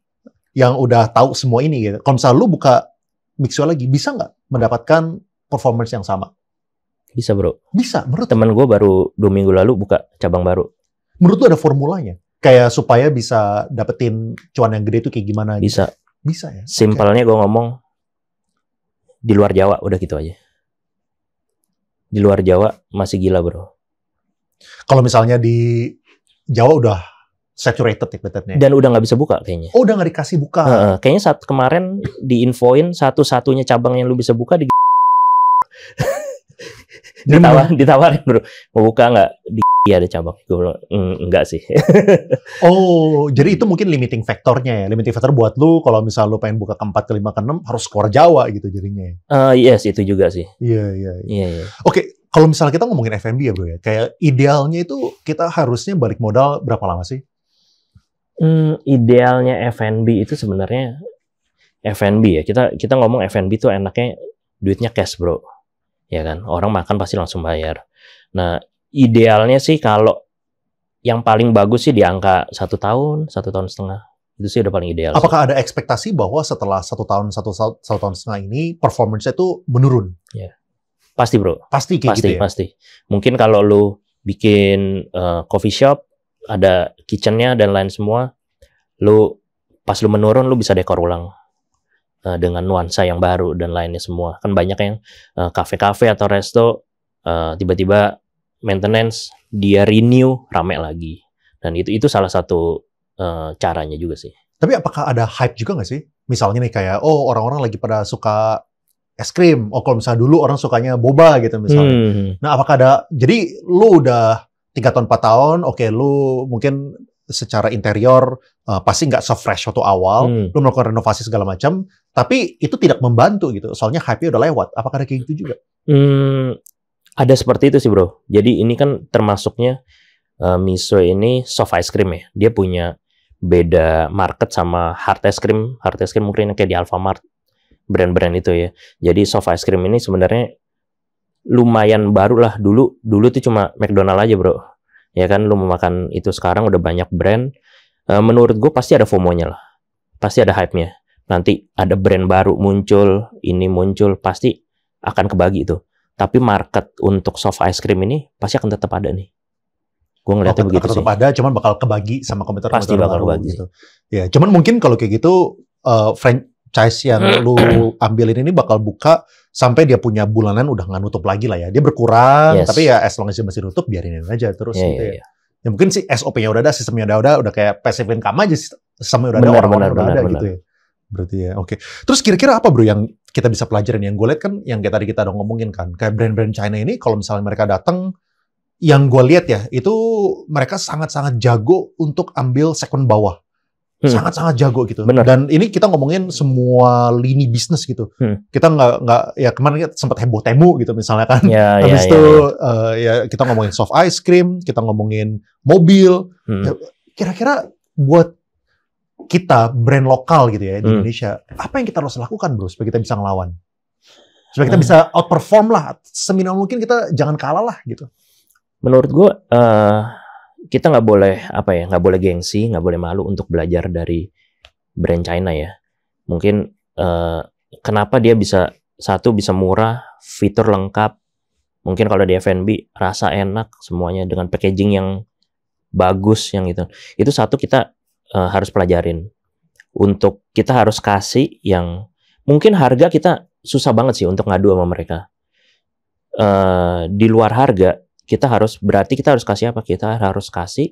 yang udah tahu semua ini gitu, kalau misalnya lu buka Mitsui lagi, bisa nggak mendapatkan performance yang sama? Bisa bro. Bisa, menurut temen gue baru 2 minggu lalu buka cabang baru. Menurut lu ada formulanya? Kayak supaya bisa dapetin cuan yang gede itu kayak gimana? Bisa. Gitu? Bisa ya? Simpelnya gue ngomong, di luar Jawa udah gitu aja. Di luar Jawa masih gila bro. Kalau misalnya di Jawa udah saturated ya betulnya. Dan udah nggak bisa buka kayaknya. Oh, udah nggak dikasih buka. Kayaknya saat kemarin diinfoin satu-satunya cabang yang lu bisa buka di ditawarin bro, mau buka nggak? Iya ada cabang. Gue bilang enggak sih. Oh, jadi itu mungkin limiting factornya ya. Limiting factor buat lu kalau misal lu pengen buka ke 4, ke 5, ke 6 harus keluar Jawa gitu jadinya. Yes, itu juga sih. Iya. Iya. Oke, kalau misalnya kita ngomongin F&B ya bro ya, kayak idealnya itu kita harusnya balik modal berapa lama sih? Idealnya F&B itu sebenarnya F&B ya. Kita ngomong F&B tuh enaknya duitnya cash bro. Ya kan, orang makan pasti langsung bayar. Nah, idealnya sih kalau yang paling bagus sih di angka 1 tahun, 1,5 tahun. Itu sih udah paling ideal. Apakah ada ekspektasi bahwa setelah 1 tahun, 1,5 tahun ini performance-nya itu menurun? Ya. Pasti bro. Pasti kayak gitu ya? Pasti. Mungkin kalau lu bikin coffee shop, ada kitchen-nya dan lain semua, pas lu menurun, lu bisa dekor ulang. Dengan nuansa yang baru dan lainnya semua. Kan banyak yang kafe-kafe atau resto, tiba-tiba maintenance, dia renew, rame lagi. Dan itu salah satu caranya juga sih. Tapi apakah ada hype juga nggak sih? Misalnya nih kayak, orang-orang lagi pada suka es krim. Kalau misalnya dulu orang sukanya boba gitu misalnya. Nah, apakah ada, jadi lu udah 3 tahun, 4 tahun, oke, lu mungkin secara interior pasti nggak se-fresh waktu awal, lu melakukan renovasi segala macam, tapi itu tidak membantu gitu. Soalnya hype-nya udah lewat. Apakah ada kayak gitu juga? Ada seperti itu sih bro. Jadi ini kan termasuknya Mitsui ini soft ice cream ya. Dia punya beda market sama hard ice cream. Hard ice cream mungkin kayak di Alfamart, brand-brand itu ya. Jadi soft ice cream ini sebenarnya lumayan baru lah. Dulu tuh cuma McDonald aja bro. Ya kan, lu mau makan itu, sekarang udah banyak brand. Menurut gue pasti ada FOMO-nya lah. Pasti ada hype-nya. Nanti ada brand baru muncul, ini muncul, pasti akan kebagi itu. Tapi market untuk soft ice cream ini pasti akan tetap ada nih. Gue ngeliatnya begitu sih. Tetap ada, cuman bakal kebagi sama kompetitor. Pasti bakal kebagi gitu. Ya, cuman mungkin kalau kayak gitu franchise yang lu ambilin ini bakal buka sampai dia punya bulanan udah nggak nutup lagi lah ya. Dia berkurang, tapi ya as long as dia masih nutup, biarinin aja terus gitu ya. Ya mungkin sih SOP-nya udah ada, sistemnya udah kayak passive income aja, sistemnya udah ada, orang-orang udah ada gitu ya. Berarti ya, oke. Terus kira-kira apa bro yang kita bisa pelajarin? Yang gue lihat kan, yang kayak tadi kita udah ngomongin kan, kayak brand-brand China ini kalau misalnya mereka datang, yang gue lihat ya, itu mereka sangat-sangat jago untuk ambil segmen bawah. sangat-sangat jago gitu. Bener. Dan ini kita ngomongin semua lini bisnis gitu. Kita nggak ya kemarin sempat heboh temu gitu misalnya kan. Habis itu ya kita ngomongin soft ice cream, kita ngomongin mobil. Ya, kira-kira buat kita brand lokal gitu ya di Indonesia, apa yang kita harus lakukan bro supaya kita bisa ngelawan? Supaya kita bisa outperform lah, seminimal mungkin kita jangan kalah lah gitu. Menurut gue kita nggak boleh nggak boleh gengsi, nggak boleh malu untuk belajar dari brand China ya. Mungkin kenapa dia bisa murah, fitur lengkap, mungkin kalau di F&B rasa enak semuanya dengan packaging yang bagus yang itu satu kita harus pelajarin. Untuk kita harus kasih yang mungkin harga kita susah banget sih untuk ngadu sama mereka. Di luar harga kita harus kasih apa? Kita harus kasih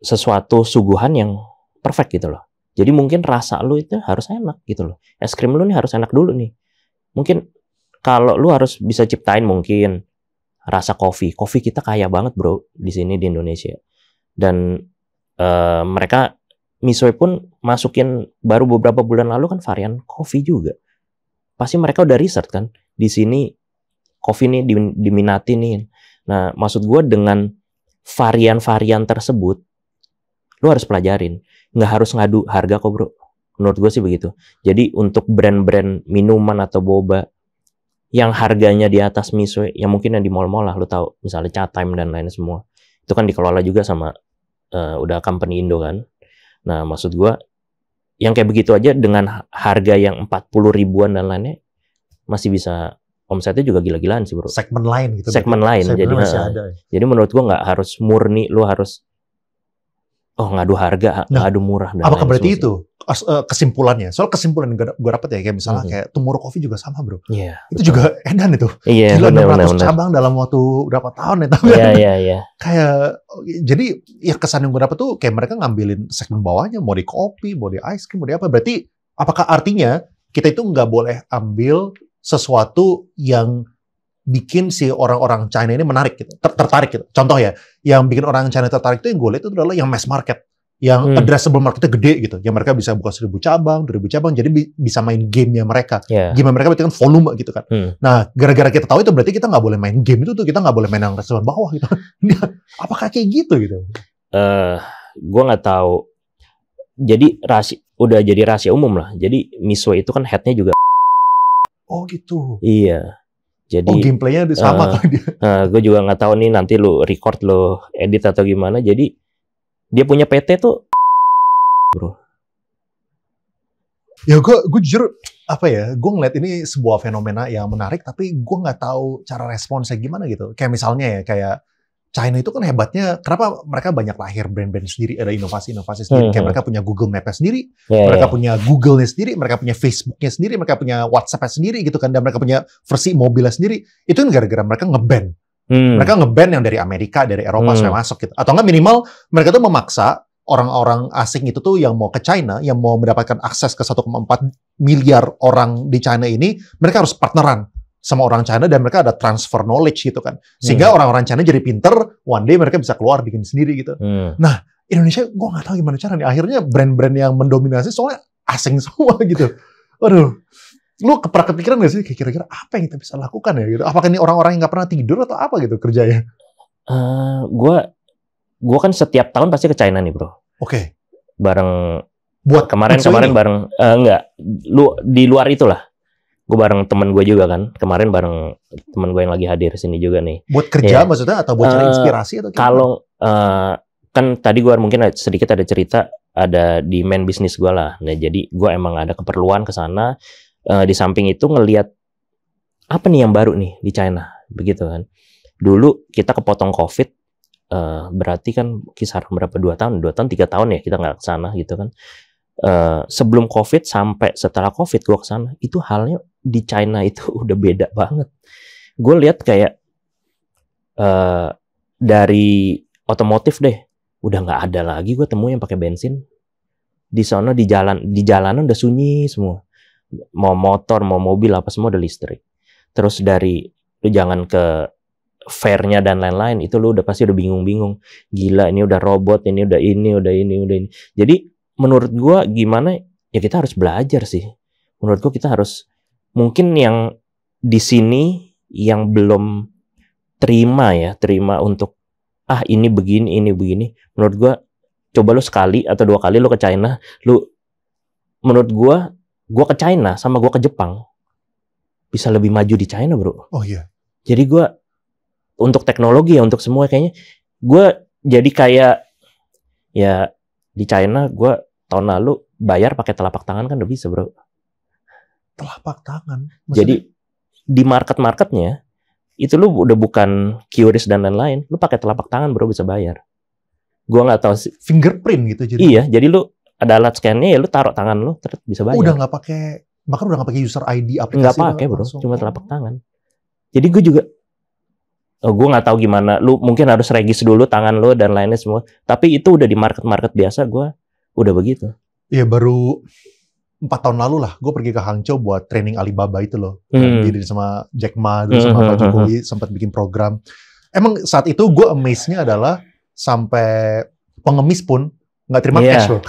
sesuatu suguhan yang perfect gitu loh. Jadi mungkin rasa lu itu harus enak gitu loh. Es krim lu nih harus enak dulu nih. Mungkin kalau lu harus bisa ciptain mungkin rasa kopi kita kaya banget bro di sini di Indonesia. Dan mereka Mitsui pun masukin baru beberapa bulan lalu kan varian kopi juga. Pasti mereka udah riset kan di sini kopi nih diminati nih. Nah maksud gue dengan varian-varian tersebut lu harus pelajarin. Nggak harus ngadu harga kok bro. Menurut gue sih begitu. Jadi untuk brand-brand minuman atau boba yang harganya di atas Mitsui, yang mungkin yang di mall-mall lah, lu tahu, misalnya Chatime dan lain semua, itu kan dikelola juga sama udah company Indo kan. Nah maksud gue yang kayak begitu aja dengan harga yang 40 ribuan dan lainnya masih bisa omsetnya juga gila-gilaan sih bro. Segmen lain gitu. Segmen lain. Jadi masih ada. Jadi menurut gue nggak harus murni, lu harus ngadu harga, ngadu murah. Dan apakah berarti itu kesimpulannya? Soal kesimpulan gue dapat ya, kayak misalnya kayak Tomorrow Coffee juga sama bro. Iya. Itu juga edan itu. Iya. Gila 600 cabang dalam waktu berapa tahun ya? Iya. Kayak jadi ya kesan yang gue dapat tuh kayak mereka ngambilin segmen bawahnya, mau di kopi, mau di ice cream, mau di apa. Berarti apakah artinya kita itu nggak boleh ambil sesuatu yang bikin si orang-orang China ini menarik gitu, tertarik gitu. Contoh ya, yang bikin orang China tertarik itu yang gue lihat itu adalah yang mass market, yang addressable marketnya gede gitu, yang mereka bisa buka 1000 cabang, 2000 cabang, jadi bisa main gamenya mereka. Game mereka berarti kan volume gitu kan. Nah, gara-gara kita tahu itu berarti kita nggak boleh main game itu tuh, kita nggak boleh main yang restoran bawah gitu. Apakah kayak gitu gitu? Gue nggak tahu. Jadi udah jadi rahasia umum lah. Jadi Mitsui itu kan headnya juga. Oh gitu. Iya. Jadi gameplaynya sama kan dia. Gue juga nggak tahu nih nanti lu record, lu edit atau gimana. Jadi dia punya PT tuh, bro. Ya gue jujur gue ngeliat ini sebuah fenomena yang menarik, tapi gue nggak tahu cara responsnya gimana gitu. Kayak misalnya ya kayak China itu kan hebatnya, kenapa mereka banyak lahir brand-brand sendiri, ada inovasi-inovasi sendiri. Kayak mereka punya Google Map-nya sendiri, mereka punya Google-nya sendiri, mereka punya Facebook-nya sendiri, mereka punya WhatsApp-nya sendiri gitu kan, dan mereka punya versi mobilnya sendiri. Itu kan gara-gara mereka nge-ban. Mereka nge-ban yang dari Amerika, dari Eropa supaya masuk gitu. Atau nggak minimal mereka tuh memaksa orang-orang asing itu tuh yang mau ke China, yang mau mendapatkan akses ke 1,4 miliar orang di China ini, mereka harus partneran sama orang China dan mereka ada transfer knowledge gitu kan. Sehingga orang-orang China jadi pinter, one day mereka bisa keluar bikin sendiri gitu. Nah, Indonesia gue nggak tahu gimana caranya. Akhirnya brand-brand yang mendominasi soalnya asing semua gitu. Aduh, lu kepikiran gak sih kira-kira apa yang kita bisa lakukan ya gitu? Apakah ini orang-orang yang nggak pernah tidur atau apa gitu kerjanya? Gue kan setiap tahun pasti ke China nih bro. Oke. Bareng buat kemarin bareng enggak, lu di luar itulah. Gue bareng temen gue juga kan. Kemarin bareng temen gue yang lagi hadir sini juga nih. Buat kerja maksudnya atau buat cari inspirasi atau gimana? Kalau kan tadi gue mungkin sedikit ada cerita ada di main bisnis gue lah. Nah jadi gue emang ada keperluan ke sana. Di samping itu ngelihat apa nih yang baru nih di China, begitu kan. Dulu kita kepotong COVID, berarti kan kisaran berapa 2 tahun, 3 tahun ya kita nggak ke sana gitu kan. Sebelum COVID sampai setelah COVID gue kesana, itu halnya di China itu udah beda banget. Gue lihat kayak dari otomotif deh, udah nggak ada lagi gue temu yang pakai bensin. Di sana di jalanan udah sunyi semua. Mau motor, mau mobil apa semua udah listrik. Terus dari lu jangan ke fairnya dan lain-lain, itu lu udah pasti udah bingung-bingung. Gila, ini udah robot, ini udah ini. Jadi menurut gua gimana ya, kita harus belajar sih. Menurut gua kita harus, mungkin yang di sini yang belum terima untuk ini begini. Menurut gua coba lu sekali atau 2 kali lu ke China, menurut gua ke China sama gua ke Jepang bisa lebih maju di China, bro. Oh iya. Jadi gua untuk teknologi ya, untuk semua kayaknya gua jadi kayak ya di China gua tahun lalu bayar pakai telapak tangan kan udah bisa, bro. Telapak tangan. Maksudnya? Jadi di marketnya itu lu udah bukan QRIS dan lain-lain, lu pakai telapak tangan, bro, bisa bayar. Gua nggak tahu sih. Fingerprint gitu jadi. Iya, jadi lu ada alat scan-nya ya, lu taruh tangan lu terus bisa bayar. Udah nggak pakai, bahkan udah nggak pakai user ID aplikasi. Nggak pakai, bro, cuma telapak tangan. Jadi gue juga, gue nggak tahu gimana. Lu mungkin harus regis dulu tangan lu dan lainnya semua. Tapi itu udah di market biasa, gue udah begitu. Iya, baru 4 tahun lalu lah, gue pergi ke Hangzhou buat training Alibaba itu loh. Diri sama Jack Ma, dulu sama Pak Jokowi, sempat bikin program. Emang saat itu gue amaze-nya adalah sampai pengemis pun nggak terima cash loh.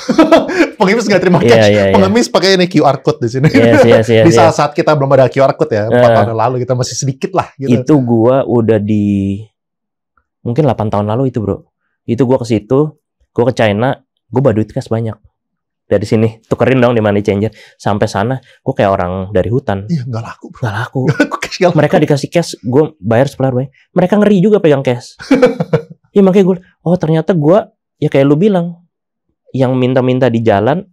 Pengemis nggak terima cash. Pengemis pakai ini QR code di sini. Di saat kita belum ada QR code ya, 4 tahun lalu kita masih sedikit lah. Gitu. Itu gue udah di mungkin 8 tahun lalu itu, bro. Itu gue ke situ, gue ke China, gue bawa duit cash banyak. Dari sini tukerin dong di money changer. Sampai sana, gue kayak orang dari hutan. Iya, nggak laku, bro. Nggak laku. Mereka dikasih cash, gue bayar sepelar banyak. Mereka ngeri juga pegang cash. Ya makanya gue, ternyata gue ya kayak lu bilang. Yang minta-minta di jalan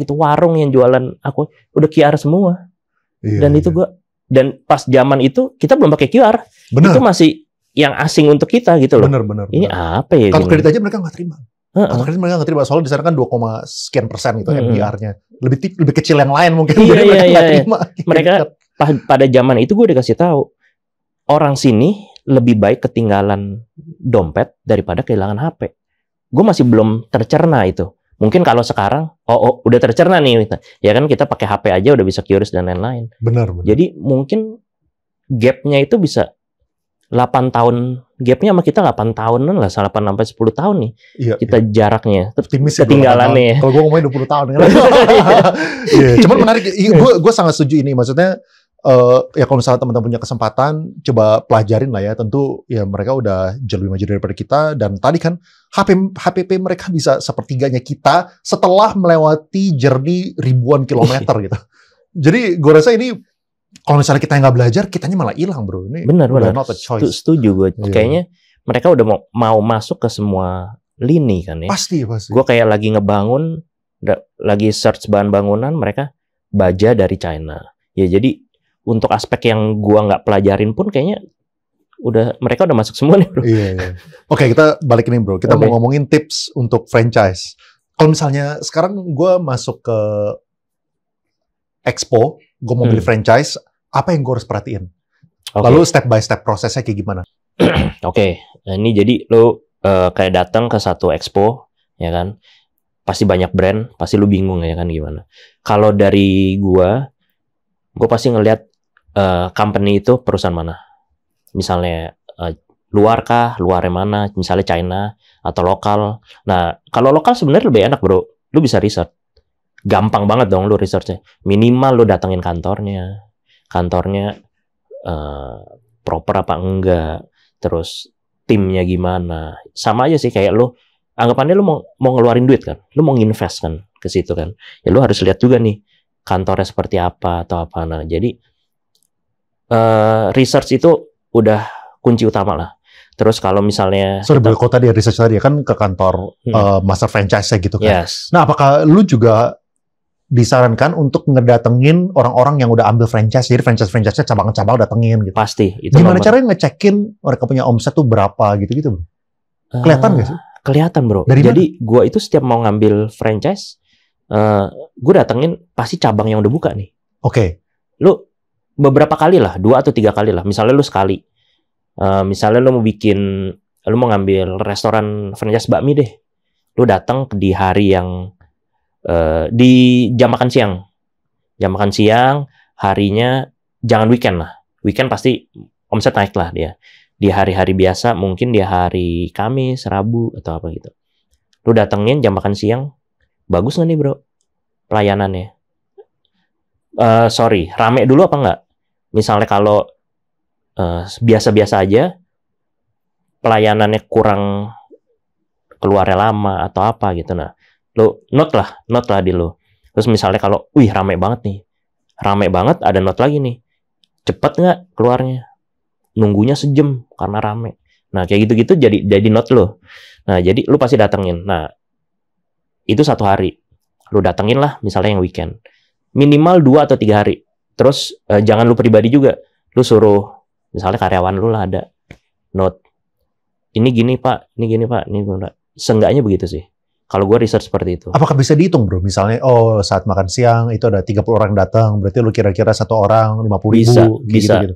gitu, warung yang jualan aku udah QR semua. Dan itu gue, dan pas zaman itu kita belum pakai QR. Bener. Itu masih yang asing untuk kita gitu loh. Bener. Ini apa ya? Kartu kredit aja mereka nggak terima. Kartu kredit mereka nggak terima, soalnya di sana kan 2,sekian% gitu MDR-nya. Lebih kecil yang lain mungkin. Mereka nggak terima. Mereka pada zaman itu gue dikasih tahu, orang sini lebih baik ketinggalan dompet daripada kehilangan HP. Gue masih belum tercerna itu. Mungkin kalau sekarang, udah tercerna nih. Ya kan kita pakai HP aja udah bisa QRIS dan lain-lain. Benar. Jadi mungkin gap-nya itu bisa 8 tahun. Gap-nya sama kita 8 tahunan lah, 8-10 tahun nih. Iya, kita jaraknya. Ketinggalannya. Kalau gue ngomongin 20 tahun. Cuman menarik. Gue sangat setuju ini. Maksudnya, ya kalau misalnya teman-teman punya kesempatan, coba pelajarin lah ya. Tentu ya mereka udah jauh lebih maju daripada kita. Dan tadi kan HPP mereka bisa sepertiganya kita setelah melewati journey ribuan kilometer gitu. Jadi gue rasa ini kalau misalnya kita nggak belajar, kitanya malah hilang, bro. Ini benar. Not a choice. Setuju gue. Kayaknya mereka udah mau masuk ke semua lini kan ya. Pasti. Gue kayak lagi ngebangun, lagi search bahan bangunan, mereka baja dari China. Ya jadi untuk aspek yang gua nggak pelajarin pun kayaknya mereka udah masuk semua nih, bro. Iya. Oke, kita balik nih, bro. Kita mau ngomongin tips untuk franchise. Kalau misalnya sekarang gua masuk ke Expo, gua mau beli franchise, apa yang gua harus perhatiin? Lalu step by step prosesnya kayak gimana? Oke. Nah, ini jadi lo kayak datang ke satu Expo, ya kan? Pasti banyak brand, pasti lu bingung ya kan gimana. Kalau dari gua pasti ngelihat company itu perusahaan mana. Misalnya luarnya mana, misalnya China atau lokal. Nah, kalau lokal sebenarnya lebih enak, bro. Lu bisa research. Gampang banget dong lu researchnya. Minimal lu datengin kantornya proper apa enggak, terus timnya gimana. Sama aja sih kayak lu, anggapannya lu mau ngeluarin duit kan, lu mau nginvest kan ke situ kan. Ya lu harus lihat juga nih kantornya seperti apa atau apa. Nah, jadi research itu udah kunci utama lah. Terus kalau misalnya kok tadi research tadi kan ke kantor master franchise gitu kan. Yes. Nah, apakah lu juga disarankan untuk ngedatengin orang-orang yang udah ambil franchise, jadi franchise-nya cabang-cabang datengin gitu? Pasti. Itu gimana caranya ngecekin mereka punya omset tuh berapa gitu? Kelihatan nggak sih? Kelihatan, bro. Dari jadi gua itu setiap mau ngambil franchise, gue datengin pasti cabang yang udah buka nih. Oke. Lu beberapa kali lah, 2 atau 3 kali lah. Misalnya lu sekali. Misalnya lu mau ngambil restoran franchise bakmi deh. Lu datang di hari yang di jam makan siang. Jam makan siang, harinya jangan weekend lah. Weekend pasti omset naik lah dia. di hari-hari biasa, mungkin di hari Kamis, Rabu atau apa gitu. Lu datengin jam makan siang, bagus nggak nih bro pelayanannya? Sorry, rame dulu apa enggak? Misalnya kalau biasa-biasa aja, pelayanannya kurang, keluarnya lama atau apa gitu, nah lu note lah di lu. Terus misalnya kalau rame banget, ada note lagi nih, cepet nggak keluarnya, nunggunya sejam karena rame. Nah kayak gitu-gitu jadi note lo. Nah jadi lu pasti datengin. Nah itu 1 hari lu datengin lah, misalnya yang weekend, minimal 2 atau 3 hari. Terus jangan lu pribadi juga, lu suruh misalnya karyawan lu lah ada note, ini gini pak, ini gini pak, ini gini pak. Seenggaknya begitu sih kalau gue research seperti itu. Apakah bisa dihitung bro? Misalnya, saat makan siang itu ada 30 orang datang, berarti lu kira-kira 1 orang 50.000 bisa. Gitu.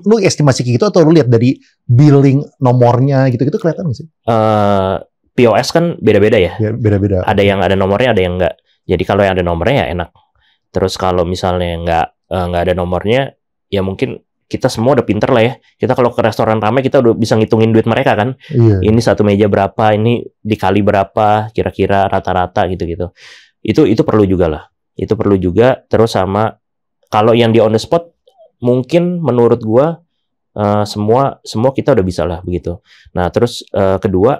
Lu estimasi kayak gitu atau lu lihat dari billing nomornya gitu-gitu kelihatan nggak sih? POS kan beda-beda ya. Ya beda-beda. Ada yang ada nomornya, ada yang enggak. Jadi kalau yang ada nomornya ya enak. Terus kalau misalnya nggak ada nomornya, ya mungkin kita semua udah pinter lah ya. Kita kalau ke restoran ramai, kita udah bisa ngitungin duit mereka kan. Iya. Ini satu meja berapa, ini dikali berapa, kira-kira rata-rata gitu-gitu. Itu perlu juga lah. Itu perlu juga. Terus sama kalau yang di on the spot, mungkin menurut gua semua kita udah bisa lah begitu. Nah terus kedua,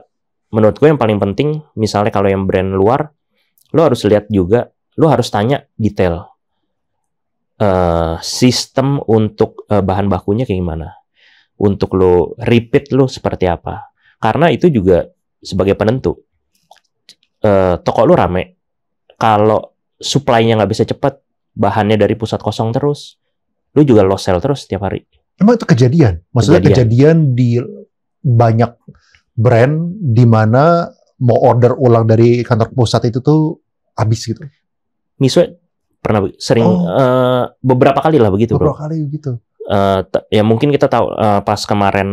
menurut gue yang paling penting, misalnya kalau yang brand luar, lo harus lihat juga, lo harus tanya detail. Sistem untuk bahan bakunya kayak gimana, untuk lo repeat lo seperti apa, karena itu juga sebagai penentu. Toko lo rame, kalau supply-nya nggak bisa cepat, bahannya dari pusat kosong terus, lo juga lost sell terus setiap hari. Emang itu kejadian? Maksudnya kejadian di banyak brand di mana mau order ulang dari kantor pusat itu tuh habis gitu? Misue pernah sering beberapa kali lah begitu bro. Beberapa kali gitu. Ya mungkin kita tahu pas kemarin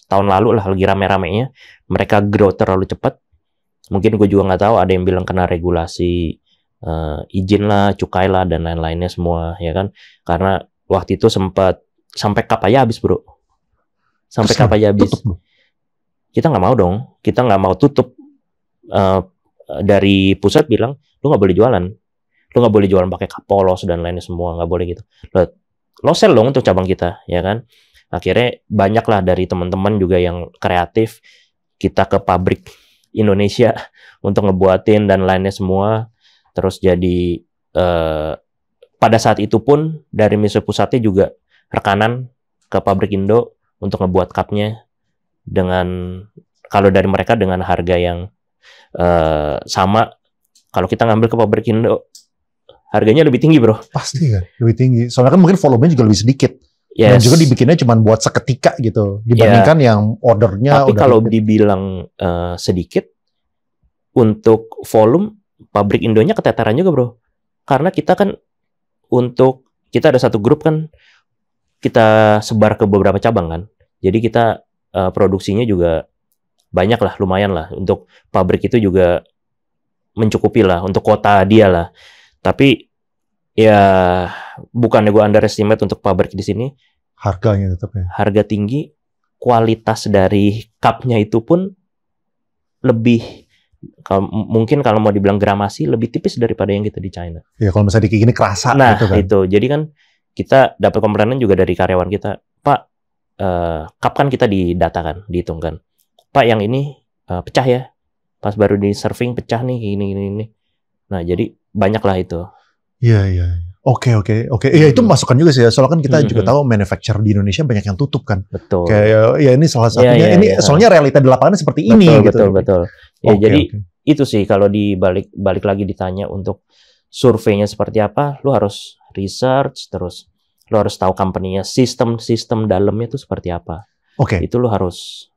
tahun lalu lah lagi rame-ramenya mereka grow terlalu cepat. Mungkin gue juga nggak tahu, ada yang bilang kena regulasi izin lah, cukai lah dan lain-lainnya semua ya kan. Karena waktu itu sempat sampai kap aja habis bro. Sampai kap aja habis. Kita nggak mau dong. Kita nggak mau tutup. Dari pusat bilang lu nggak boleh jualan. Lu nggak boleh jualan pakai kap polos dan lainnya semua, nggak boleh gitu. Lo sell dong untuk cabang kita, ya kan? Akhirnya banyak lah dari teman-teman juga yang kreatif, kita ke pabrik Indonesia untuk ngebuatin dan lainnya semua. Terus jadi pada saat itu pun dari Misue pusatnya juga rekanan ke pabrik Indo untuk ngebuat cupnya dengan, kalau dari mereka dengan harga yang sama. Kalau kita ngambil ke pabrik Indo, harganya lebih tinggi bro. Pasti kan, lebih tinggi. Soalnya kan mungkin volumenya juga lebih sedikit. Yes. Dan juga dibikinnya cuma buat seketika gitu, dibandingkan yang ordernya. Tapi kalau dibilang sedikit, untuk volume, pabrik Indonya keteteran juga bro. Karena kita kan, kita ada satu grup kan, kita sebar ke beberapa cabang kan. Jadi kita produksinya juga banyak lah, lumayan lah. Untuk pabrik itu juga mencukupi lah, untuk kota dia lah. Tapi ya bukannya gue underestimate untuk pabrik di sini. Harganya tetap ya. Harga tinggi, kualitas dari cupnya itu pun lebih, mungkin kalau mau dibilang gramasi, lebih tipis daripada yang kita di China. Ya kalau misalnya kayak gini kerasa. Nah gitu kan. itu, jadi kan kita dapat komplainan juga dari karyawan kita, Pak, cup kan kita didata kan, dihitung kan. Pak yang ini pecah ya, pas baru di serving pecah nih, ini. Nah jadi banyak lah itu. Iya. Oke. Iya itu masukan juga sih ya. Soalnya kan kita juga tahu manufacturer di Indonesia banyak yang tutup kan. Betul. Kayak ya ini salah satunya. Ini soalnya realita di lapangan seperti ini. Betul. Ya jadi itu sih kalau balik lagi ditanya untuk surveinya seperti apa, lu harus research, terus lu harus tahu company-nya, sistem dalamnya itu seperti apa. Oke. Itu lu harus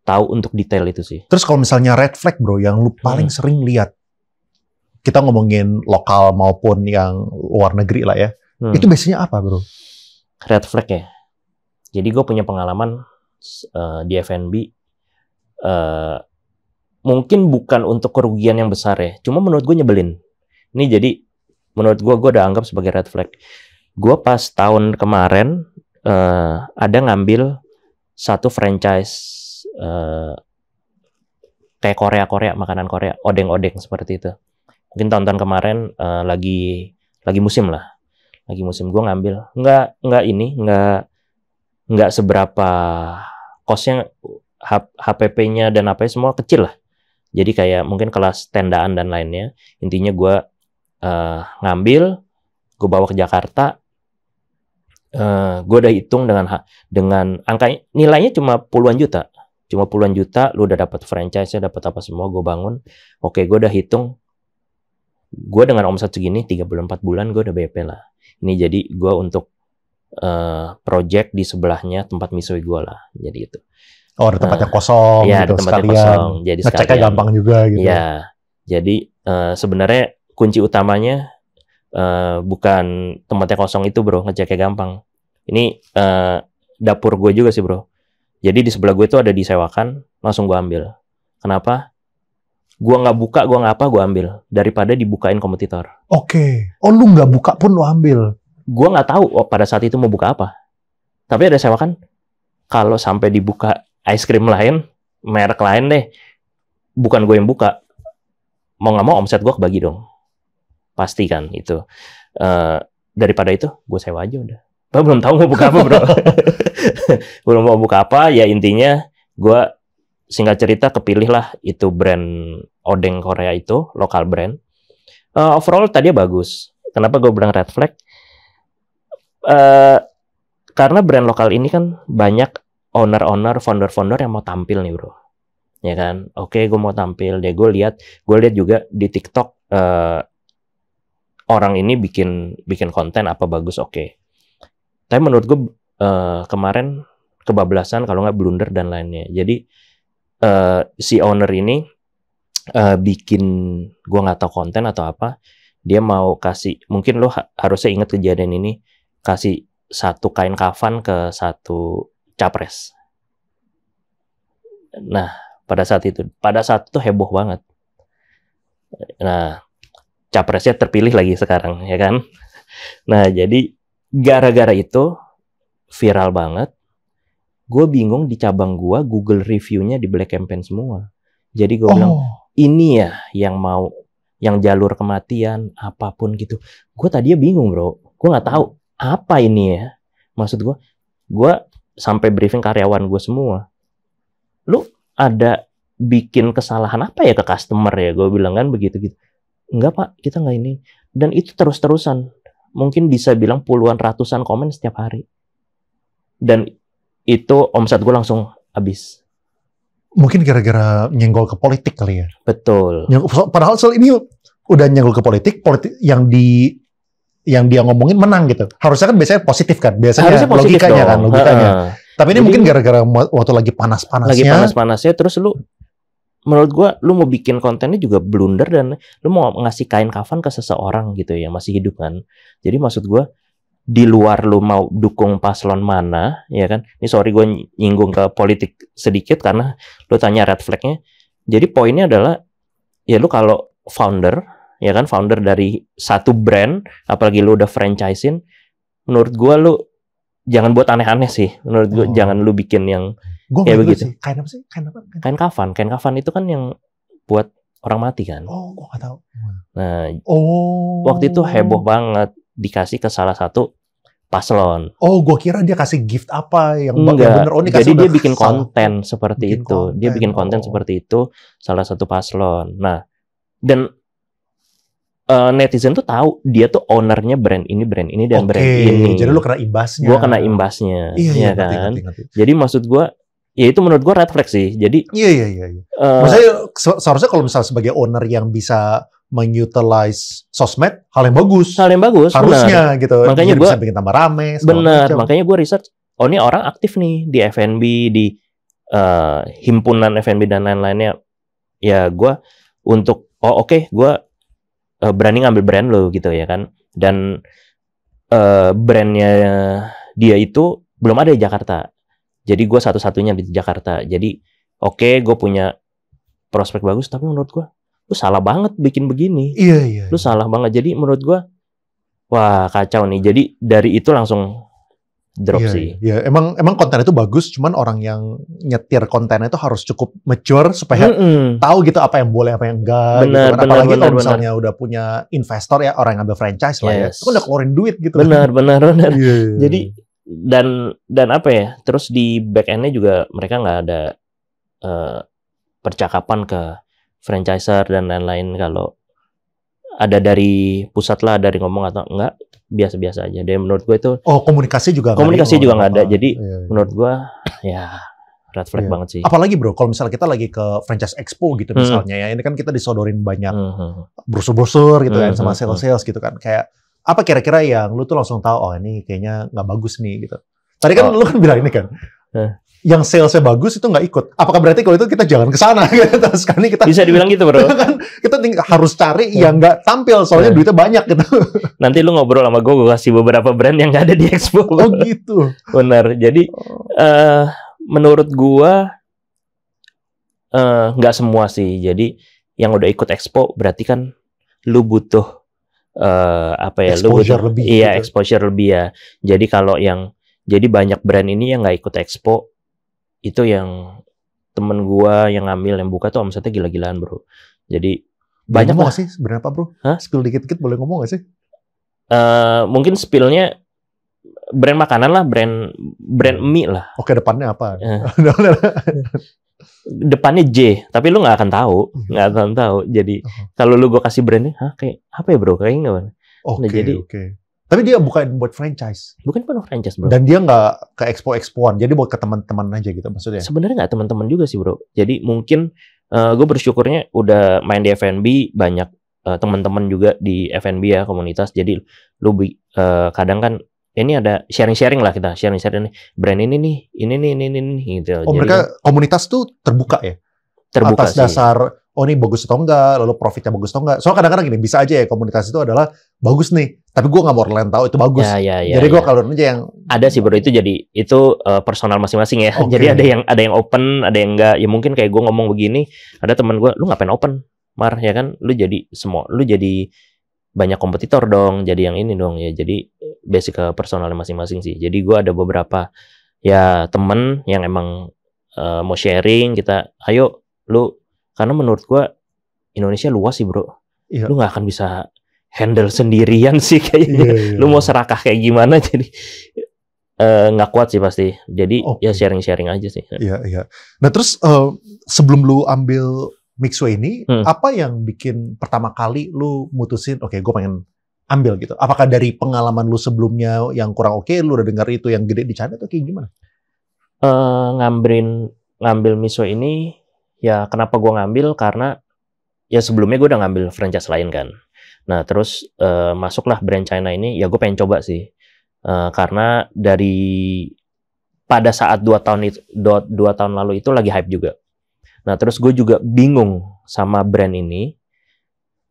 tahu untuk detail itu sih. Terus kalau misalnya red flag bro, yang lu paling sering lihat, kita ngomongin lokal maupun yang luar negeri lah ya, itu biasanya apa bro? Red flag ya. Jadi gue punya pengalaman di F&B, mungkin bukan untuk kerugian yang besar ya, cuma menurut gue nyebelin. Ini jadi menurut gue udah anggap sebagai red flag. Gue pas tahun kemarin ada ngambil satu franchise kayak Korea, makanan Korea, odeng-odeng seperti itu. Mungkin tahun-tahun kemarin lagi musim lah. Lagi musim gue ngambil. Nggak seberapa kosnya, HPP-nya dan apa semua kecil lah. Jadi kayak mungkin kelas tendaan dan lainnya. Intinya gue ngambil, gue bawa ke Jakarta. Gue udah hitung dengan angka nilainya cuma puluhan juta. Lu udah dapat franchise-nya, dapat apa semua, gue bangun. Oke, gue udah hitung. Gue dengan omset segini 3 bulan 4 bulan gue udah BP lah. Ini jadi gue untuk project di sebelahnya tempat misoi gue lah. Jadi itu. Oh, ada tempatnya kosong ya, gitu ada tempatnya sekalian. kosong. Jadi ngeceknya gampang juga gitu. Ya, jadi sebenarnya kunci utamanya bukan tempatnya kosong itu bro, ngeceknya gampang. Ini dapur gue juga sih bro. Jadi di sebelah gue itu ada disewakan, langsung gue ambil. Kenapa? Gue nggak buka, gue nggak apa, gue ambil. Daripada dibukain kompetitor. Oke. Oh, lu nggak buka pun lu ambil? Gue nggak tahu pada saat itu mau buka apa. Tapi ada sewakan, kalau sampai dibuka es krim lain, merek lain deh, bukan gue yang buka. Mau nggak mau omset gue kebagi dong. Pasti kan itu. Daripada itu, gue sewa aja udah. Belum tahu mau buka apa bro. Belum mau buka apa, ya intinya gue singkat cerita kepilih lah itu brand odeng Korea itu, lokal brand. Overall tadinya bagus. Kenapa gue bilang red flag? Karena brand lokal ini kan banyak owner-owner, founder-founder yang mau tampil nih bro. Ya kan? Oke, gue mau tampil. Ya gue lihat juga di TikTok orang ini bikin konten apa bagus, oke. Tapi menurut gue kemarin kebablasan kalau nggak blunder dan lainnya. Jadi si owner ini bikin, gue nggak tahu konten atau apa, dia mau kasih, mungkin lo harusnya ingat kejadian ini, kasih satu kain kafan ke satu capres. Nah pada saat itu heboh banget. Nah capresnya terpilih lagi sekarang ya kan. Nah jadi gara-gara itu viral banget. Gue bingung, di cabang gue Google review-nya di black campaign semua. Jadi gue bilang ini ya yang jalur kematian apapun gitu. Gue tadinya bingung bro. Gue nggak tahu apa ini ya. Maksud gue sampai briefing karyawan gue semua. Lu ada bikin kesalahan apa ya ke customer ya? Gue bilang kan begitu gitu. Enggak pak, kita nggak ini. Dan itu terus-terusan. Mungkin bisa bilang puluhan ratusan komen setiap hari. Dan itu omset gue langsung habis. Mungkin gara-gara nyenggol ke politik kali ya. Betul. Padahal ini udah nyenggol ke politik yang dia ngomongin menang gitu. Harusnya kan biasanya positif kan. Biasanya logikanya kan, logikanya. Tapi ini mungkin gara-gara waktu lagi panas-panasnya. Terus menurut gue, lu mau bikin kontennya juga blunder dan lu mau ngasih kain kafan ke seseorang gitu ya, masih hidup kan. Jadi maksud gue, di luar lu mau dukung paslon mana, ya kan? Ini sorry gue nyinggung ke politik sedikit karena lu tanya red flag-nya. Jadi poinnya adalah, ya lu kalau founder, ya kan, founder dari satu brand, apalagi lu udah franchise-in, menurut gue lu jangan buat aneh-aneh sih. Menurut gue jangan lu bikin yang kayak begitu. Kain apa sih? Kain kafan. Kain kafan itu kan yang buat orang mati kan. Oh, gue nggak tahu. Nah, waktu itu heboh banget dikasih ke salah satu paslon. Oh, gue kira dia kasih gift apa yang enggak. Bener. Oh, jadi dia bikin konten seperti itu. Dia bikin konten seperti itu, salah satu paslon. Nah, dan netizen tuh tahu dia tuh ownernya brand ini dan brand ini. Jadi lu kena imbasnya. Gue kena imbasnya, iya kan. Ngerti. Jadi maksud gue, ya itu menurut gue red flag sih. Jadi iya. Maksudnya seharusnya kalau misalnya sebagai owner yang bisa mengutilize sosmed, hal yang bagus harusnya benar. Gitu. Makanya gue bisa bikin tambah rame. Benar. Makanya gue research. Oh ini orang aktif nih di F&B, di himpunan F&B dan lain-lainnya. Ya gue untuk gue berani ngambil brand lo gitu ya kan. Dan brandnya dia itu belum ada di Jakarta. Jadi gue satu-satunya di Jakarta. Jadi gue punya prospek bagus, tapi menurut gue lu salah banget bikin begini. Iya. Lu salah banget. Jadi menurut gue, wah kacau nih. Jadi dari itu langsung drop Iya, sih. iya. Emang konten itu bagus, cuman orang yang nyetir kontennya itu harus cukup mature supaya tahu gitu apa yang boleh, apa yang enggak. Benar, gitu kan. benar, Apalagi benar, kalau misalnya udah punya investor ya, orang yang ngambil franchise lah ya, Yes. itu kan udah keluarin duit gitu. Benar. Iya. Jadi dan apa ya? Terus di back end-nya juga mereka nggak ada percakapan ke franchiser dan lain-lain. Kalau ada dari pusat lah, dari ngomong atau enggak, biasa-biasa aja. Dan menurut gue itu Komunikasi juga nggak ada. Jadi iya. menurut gue ya red flag Iya. banget sih. Apalagi bro, kalau misalnya kita lagi ke franchise expo gitu misalnya ya, ini kan kita disodorin banyak brosur-brosur gitu kan, sama sales-sales gitu kan. Kayak apa kira-kira yang lu tuh langsung tahu, oh ini kayaknya nggak bagus nih gitu. Tadi kan lu kan bilang ini kan, yang salesnya bagus itu nggak ikut. Apakah berarti kalau itu kita jangan ke sana? Terus kan kita Bisa dibilang gitu bro. kan kita harus cari yang nggak tampil soalnya duitnya banyak gitu. Nanti lu ngobrol sama gue kasih beberapa brand yang nggak ada di expo. Oh gitu. Benar. Jadi menurut gue nggak semua sih. Jadi yang udah ikut expo berarti kan lu butuh apa ya? Exposure lebih. Iya, gitu. exposure lebih ya. Jadi kalau jadi banyak brand ini yang nggak ikut expo, itu yang temen gua yang ngambil, yang buka tuh omsetnya gila-gilaan bro. Jadi banyak ngomong lah. gak sih sebenarnya apa bro? Hah? Spill dikit-dikit boleh ngomong gak sih? Mungkin spillnya brand makanan lah, brand mie lah. Oke, depannya apa? Depannya J, tapi lu nggak akan tahu. Jadi kalau lu gua kasih brandnya, kayak apa ya bro? Kayaknya nggak. Oke. Tapi dia bukan buat franchise. Bukan penuh franchise bro. Dan dia nggak ke expo-expoan, jadi buat ke teman-teman aja gitu maksudnya. Sebenarnya nggak teman-teman juga sih bro. Jadi mungkin gue bersyukurnya udah main di F&B, banyak teman-teman juga di F&B ya, komunitas. Jadi lu kadang kan ini ada sharing-sharing lah, kita sharing-sharing nih, brand ini nih gitu. Oh, jadi, mereka komunitas tuh terbuka ya? terbuka Atas sih. dasar oh ini bagus atau enggak, lalu profitnya bagus atau enggak. Soalnya kadang-kadang gini, bisa aja ya komunitas itu adalah bagus nih, tapi gue nggak mau orang lain tahu itu bagus. Ya, Jadi gue kalau aja yang ada sih bro, itu jadi itu personal masing-masing ya. Oke. Jadi ada yang open, ada yang enggak. Ya mungkin kayak gue ngomong begini, ada teman gue, lu ngapain open, Mar, ya kan? Lu jadi banyak kompetitor dong, jadi yang ini dong ya. Jadi basic ke personalnya masing-masing sih. Jadi gue ada beberapa ya temen yang emang mau sharing, kita ayo lu, karena menurut gue Indonesia luas sih bro. Iya. Lu nggak akan bisa handle sendirian sih kayaknya. Iya. Lu mau serakah kayak gimana, jadi nggak kuat sih pasti. Jadi ya sharing-sharing aja sih. Iya. Nah terus sebelum lu ambil Mixway ini, apa yang bikin pertama kali lu mutusin, oke, gue pengen ambil gitu? Apakah dari pengalaman lu sebelumnya yang kurang oke, lu udah dengar itu yang gede di China atau kayak gimana? Ngambil Mixway ini, ya kenapa gue ngambil, karena ya sebelumnya gue udah ngambil franchise lain kan. Nah terus masuklah brand China ini, ya gue pengen coba sih. Karena dari pada saat 2 tahun lalu itu lagi hype juga. Nah terus gue juga bingung sama brand ini.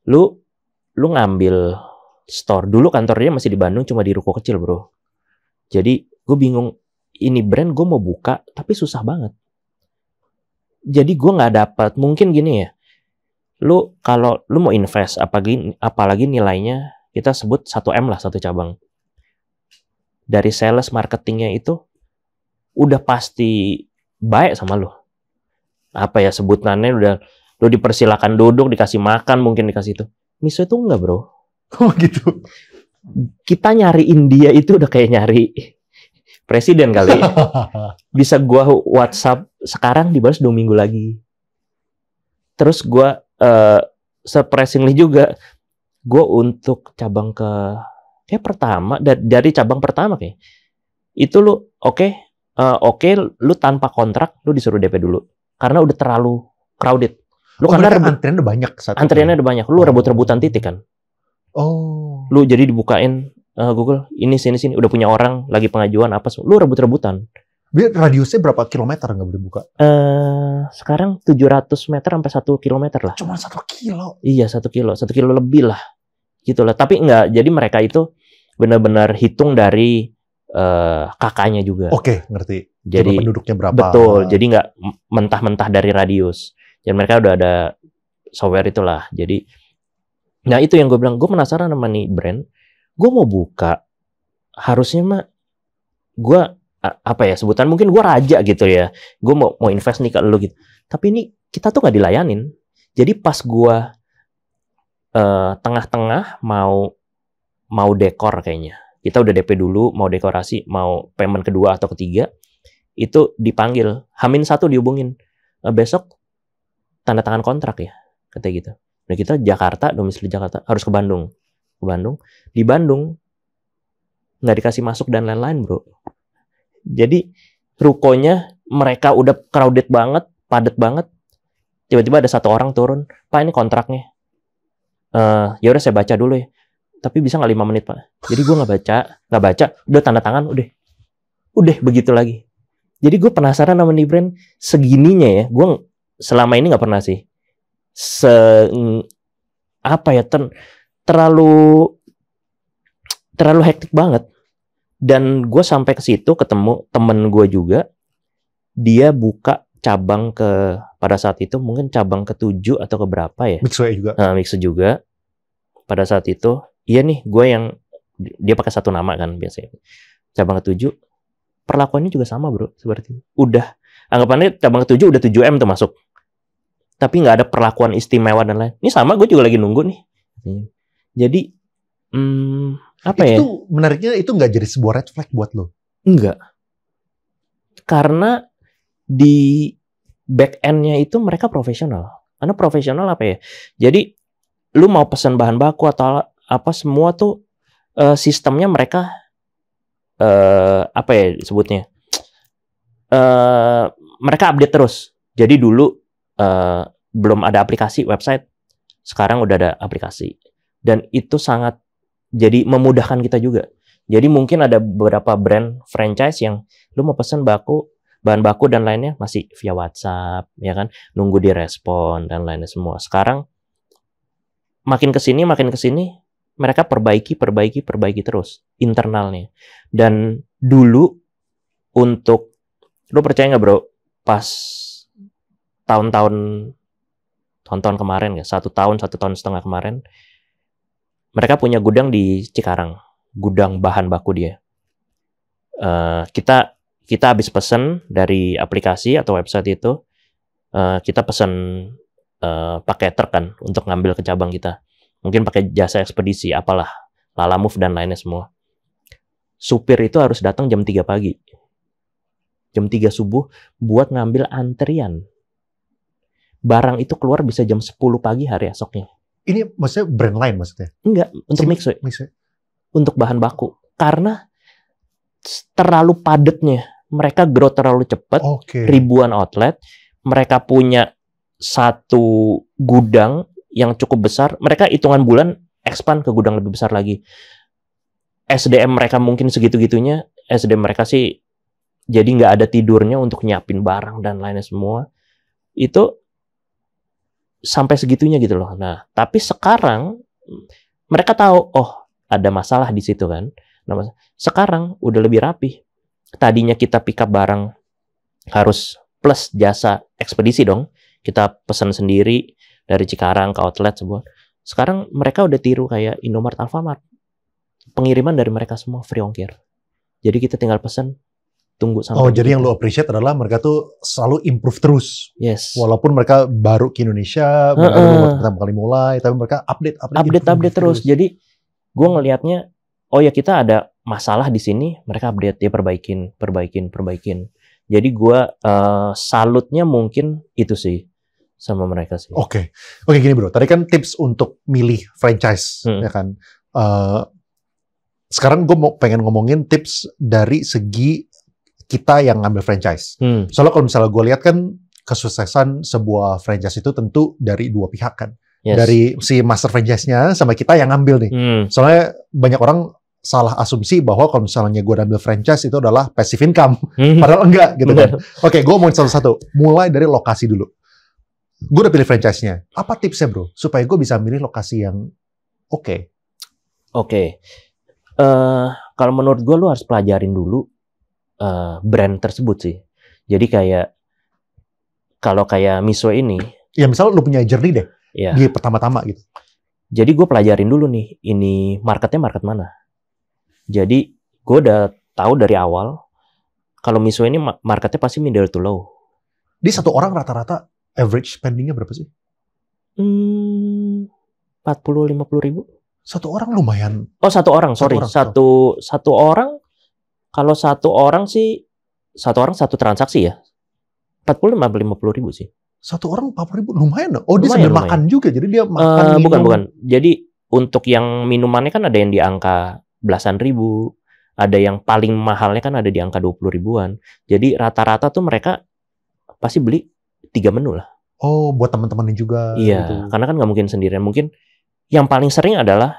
Lu ngambil store dulu, kantornya masih di Bandung, cuma di ruko kecil bro. Jadi gue bingung, ini brand gue mau buka tapi susah banget. Jadi gue nggak dapat, mungkin gini ya, lu kalau lu mau invest apalagi nilainya kita sebut 1M lah satu cabang, dari sales marketingnya itu udah pasti baik sama lu. Apa ya sebutannya, udah lu dipersilakan duduk, dikasih makan, mungkin dikasih itu. Mixway itu enggak bro. Oh gitu. Kita nyariin dia itu udah kayak nyari presiden kali. Bisa gua WhatsApp sekarang dibalas 2 minggu lagi. Terus gua surprisingly juga, gua untuk cabang pertama, dari cabang pertama kayak itu lu oke, lu tanpa kontrak lu disuruh DP dulu karena udah terlalu crowded. Lu karena antriannya udah banyak. Antriannya udah banyak. Lu rebut-rebutan titik kan. Oh. Lu jadi dibukain Google, ini sini udah punya orang lagi pengajuan apa, lu rebut-rebutan. Radiusnya berapa kilometer nggak boleh buka? Sekarang 700 meter sampai 1 kilometer lah. Cuma 1 kilo. Iya, 1 kilo lebih lah. Gitu lah. Tapi enggak, jadi mereka itu benar-benar hitung dari kakaknya juga. Oke, ngerti. Jadi penduduknya berapa? Betul. Jadi nggak mentah-mentah dari radius. Dan mereka udah ada software itulah. Jadi, nah itu yang gue bilang, gue penasaran sama nih brand. Gue mau buka, harusnya mah gue apa ya sebutan, mungkin gue raja gitu ya, gue mau invest nih ke lu gitu, tapi ini kita tuh nggak dilayanin. Jadi pas gue tengah-tengah mau dekor kayaknya, kita udah DP dulu, mau dekorasi, mau payment kedua atau ketiga, itu dipanggil H-1 dihubungin, besok tanda tangan kontrak ya, katanya gitu. Nah kita Jakarta, domisili Jakarta, harus ke Bandung. Di Bandung nggak dikasih masuk dan lain-lain bro. Jadi rukonya mereka udah crowded banget, padat banget. Tiba-tiba ada satu orang turun, Pak ini kontraknya. Ya udah saya baca dulu ya. Tapi bisa nggak 5 menit Pak? Jadi gue nggak baca, udah tanda tangan, udah begitu lagi. Jadi gue penasaran sama nih brand segininya ya. Gue selama ini nggak pernah sih. Terlalu hektik banget. Dan gue sampai ke situ ketemu temen gue juga, dia buka cabang pada saat itu mungkin cabang ke-7 atau ke-berapa ya? Mixway juga. Mixway juga. Pada saat itu, iya nih gue yang dia pakai satu nama kan biasanya. Cabang ke-7, perlakuannya juga sama bro, seperti itu. Udah, anggapannya cabang ke-7 udah 7M tuh masuk. Tapi nggak ada perlakuan istimewa dan lain. Ini sama, gue juga lagi nunggu nih. Jadi, apa ya? Itu menariknya itu nggak jadi sebuah red flag buat lo? Enggak. Karena di back end-nya itu mereka profesional. Karena profesional apa ya? Jadi lu mau pesan bahan baku atau apa semua tuh sistemnya mereka apa ya disebutnya? Mereka update terus. Jadi dulu belum ada aplikasi website, sekarang udah ada aplikasi. Dan itu sangat jadi memudahkan kita juga. Jadi mungkin ada beberapa brand franchise yang lu mau pesan bahan baku dan lainnya masih via WhatsApp, ya kan? Nunggu direspon dan lainnya semua. Sekarang makin kesini mereka perbaiki terus internalnya. Dan dulu untuk lu percaya nggak bro? Pas tahun-tahun kemarin ya, 1 tahun 1,5 tahun kemarin. Mereka punya gudang di Cikarang, gudang bahan baku dia. Kita habis pesen dari aplikasi atau website itu, kita pesen pakai truk kan untuk ngambil ke cabang kita. Mungkin pakai jasa ekspedisi, apalah, Lalamove dan lainnya semua. Supir itu harus datang jam 3 pagi, jam 3 subuh buat ngambil antrian. Barang itu keluar bisa jam 10 pagi hari esoknya. Ini maksudnya brand lain maksudnya? Enggak, untuk Mixway. Untuk bahan baku. Karena terlalu padatnya. Mereka grow terlalu cepat. Ribuan outlet. Mereka punya satu gudang yang cukup besar. Mereka hitungan bulan expand ke gudang lebih besar lagi. SDM mereka mungkin segitu-gitunya. SDM mereka sih jadi nggak ada tidurnya untuk nyiapin barang dan lainnya semua. Itu sampai segitunya gitu loh. Nah, tapi sekarang mereka tahu, oh ada masalah di situ kan. Nah, sekarang udah lebih rapi. Tadinya kita pick up barang harus plus jasa ekspedisi dong. Kita pesan sendiri dari Cikarang ke outlet sebuah. Sekarang mereka udah tiru kayak Indomaret, Alfamart. Pengiriman dari mereka semua free ongkir. Jadi kita tinggal pesan, tunggu sampai. Jadi yang lo appreciate adalah mereka tuh selalu improve terus. Yes. Walaupun mereka baru ke Indonesia, baru pertama kali mulai, tapi mereka update terus. Jadi gue ngelihatnya, oh ya kita ada masalah di sini, mereka update, dia perbaikin. Jadi gue salutnya mungkin itu sih sama mereka sih. Oke, gini bro. Tadi kan tips untuk milih franchise, ya kan. Sekarang gue pengen ngomongin tips dari segi kita yang ngambil franchise. Soalnya kalau misalnya gue lihat kan kesuksesan sebuah franchise itu tentu dari dua pihak kan. Yes. Dari si master franchise-nya sama kita yang ngambil nih. Soalnya banyak orang salah asumsi bahwa kalau misalnya gue ambil franchise itu adalah passive income. Padahal enggak gitu kan. Oke, gue mau satu-satu. Mulai dari lokasi dulu. Gue udah pilih franchise-nya. Apa tipsnya bro? Supaya gue bisa milih lokasi yang oke. Kalau menurut gue lu harus pelajarin dulu brand tersebut sih. Jadi kalau kayak Mixway ini, ya misal lu punya journey deh, di pertama-tama gitu. Jadi gue pelajarin dulu nih, ini market mana. Jadi gue udah tahu dari awal kalau Miso ini marketnya pasti middle to low. Di satu orang rata-rata average spendingnya berapa sih? 40-50 ribu. Satu orang lumayan. Oh, satu orang, sorry. Satu orang, kalau satu orang satu transaksi ya. 40-50 ribu sih. Satu orang 40 ribu, lumayan. Oh, dia sambil makan juga, jadi dia makan Bukan. Jadi untuk yang minumannya kan ada yang di angka belasan ribu. Ada yang paling mahalnya kan ada di angka 20 ribuan. Jadi rata-rata tuh mereka pasti beli 3 menu lah. Oh, buat teman-temannya juga. Iya, gitu. Karena kan nggak mungkin sendirian. Mungkin yang paling sering adalah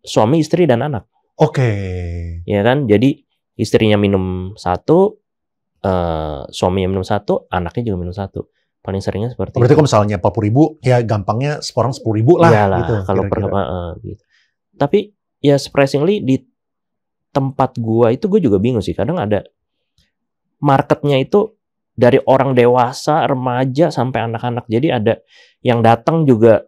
suami, istri, dan anak. Oke. Ya kan, jadi istrinya minum 1, suaminya minum 1, anaknya juga minum 1. Paling seringnya seperti itu. Berarti kalau misalnya 40 ribu, ya gampangnya seorang 10 ribu lah. Iyalah, gitu, kalau gitu. Tapi ya surprisingly di tempat gua itu gue juga bingung sih. Kadang ada marketnya itu dari orang dewasa, remaja sampai anak-anak. Jadi ada yang datang juga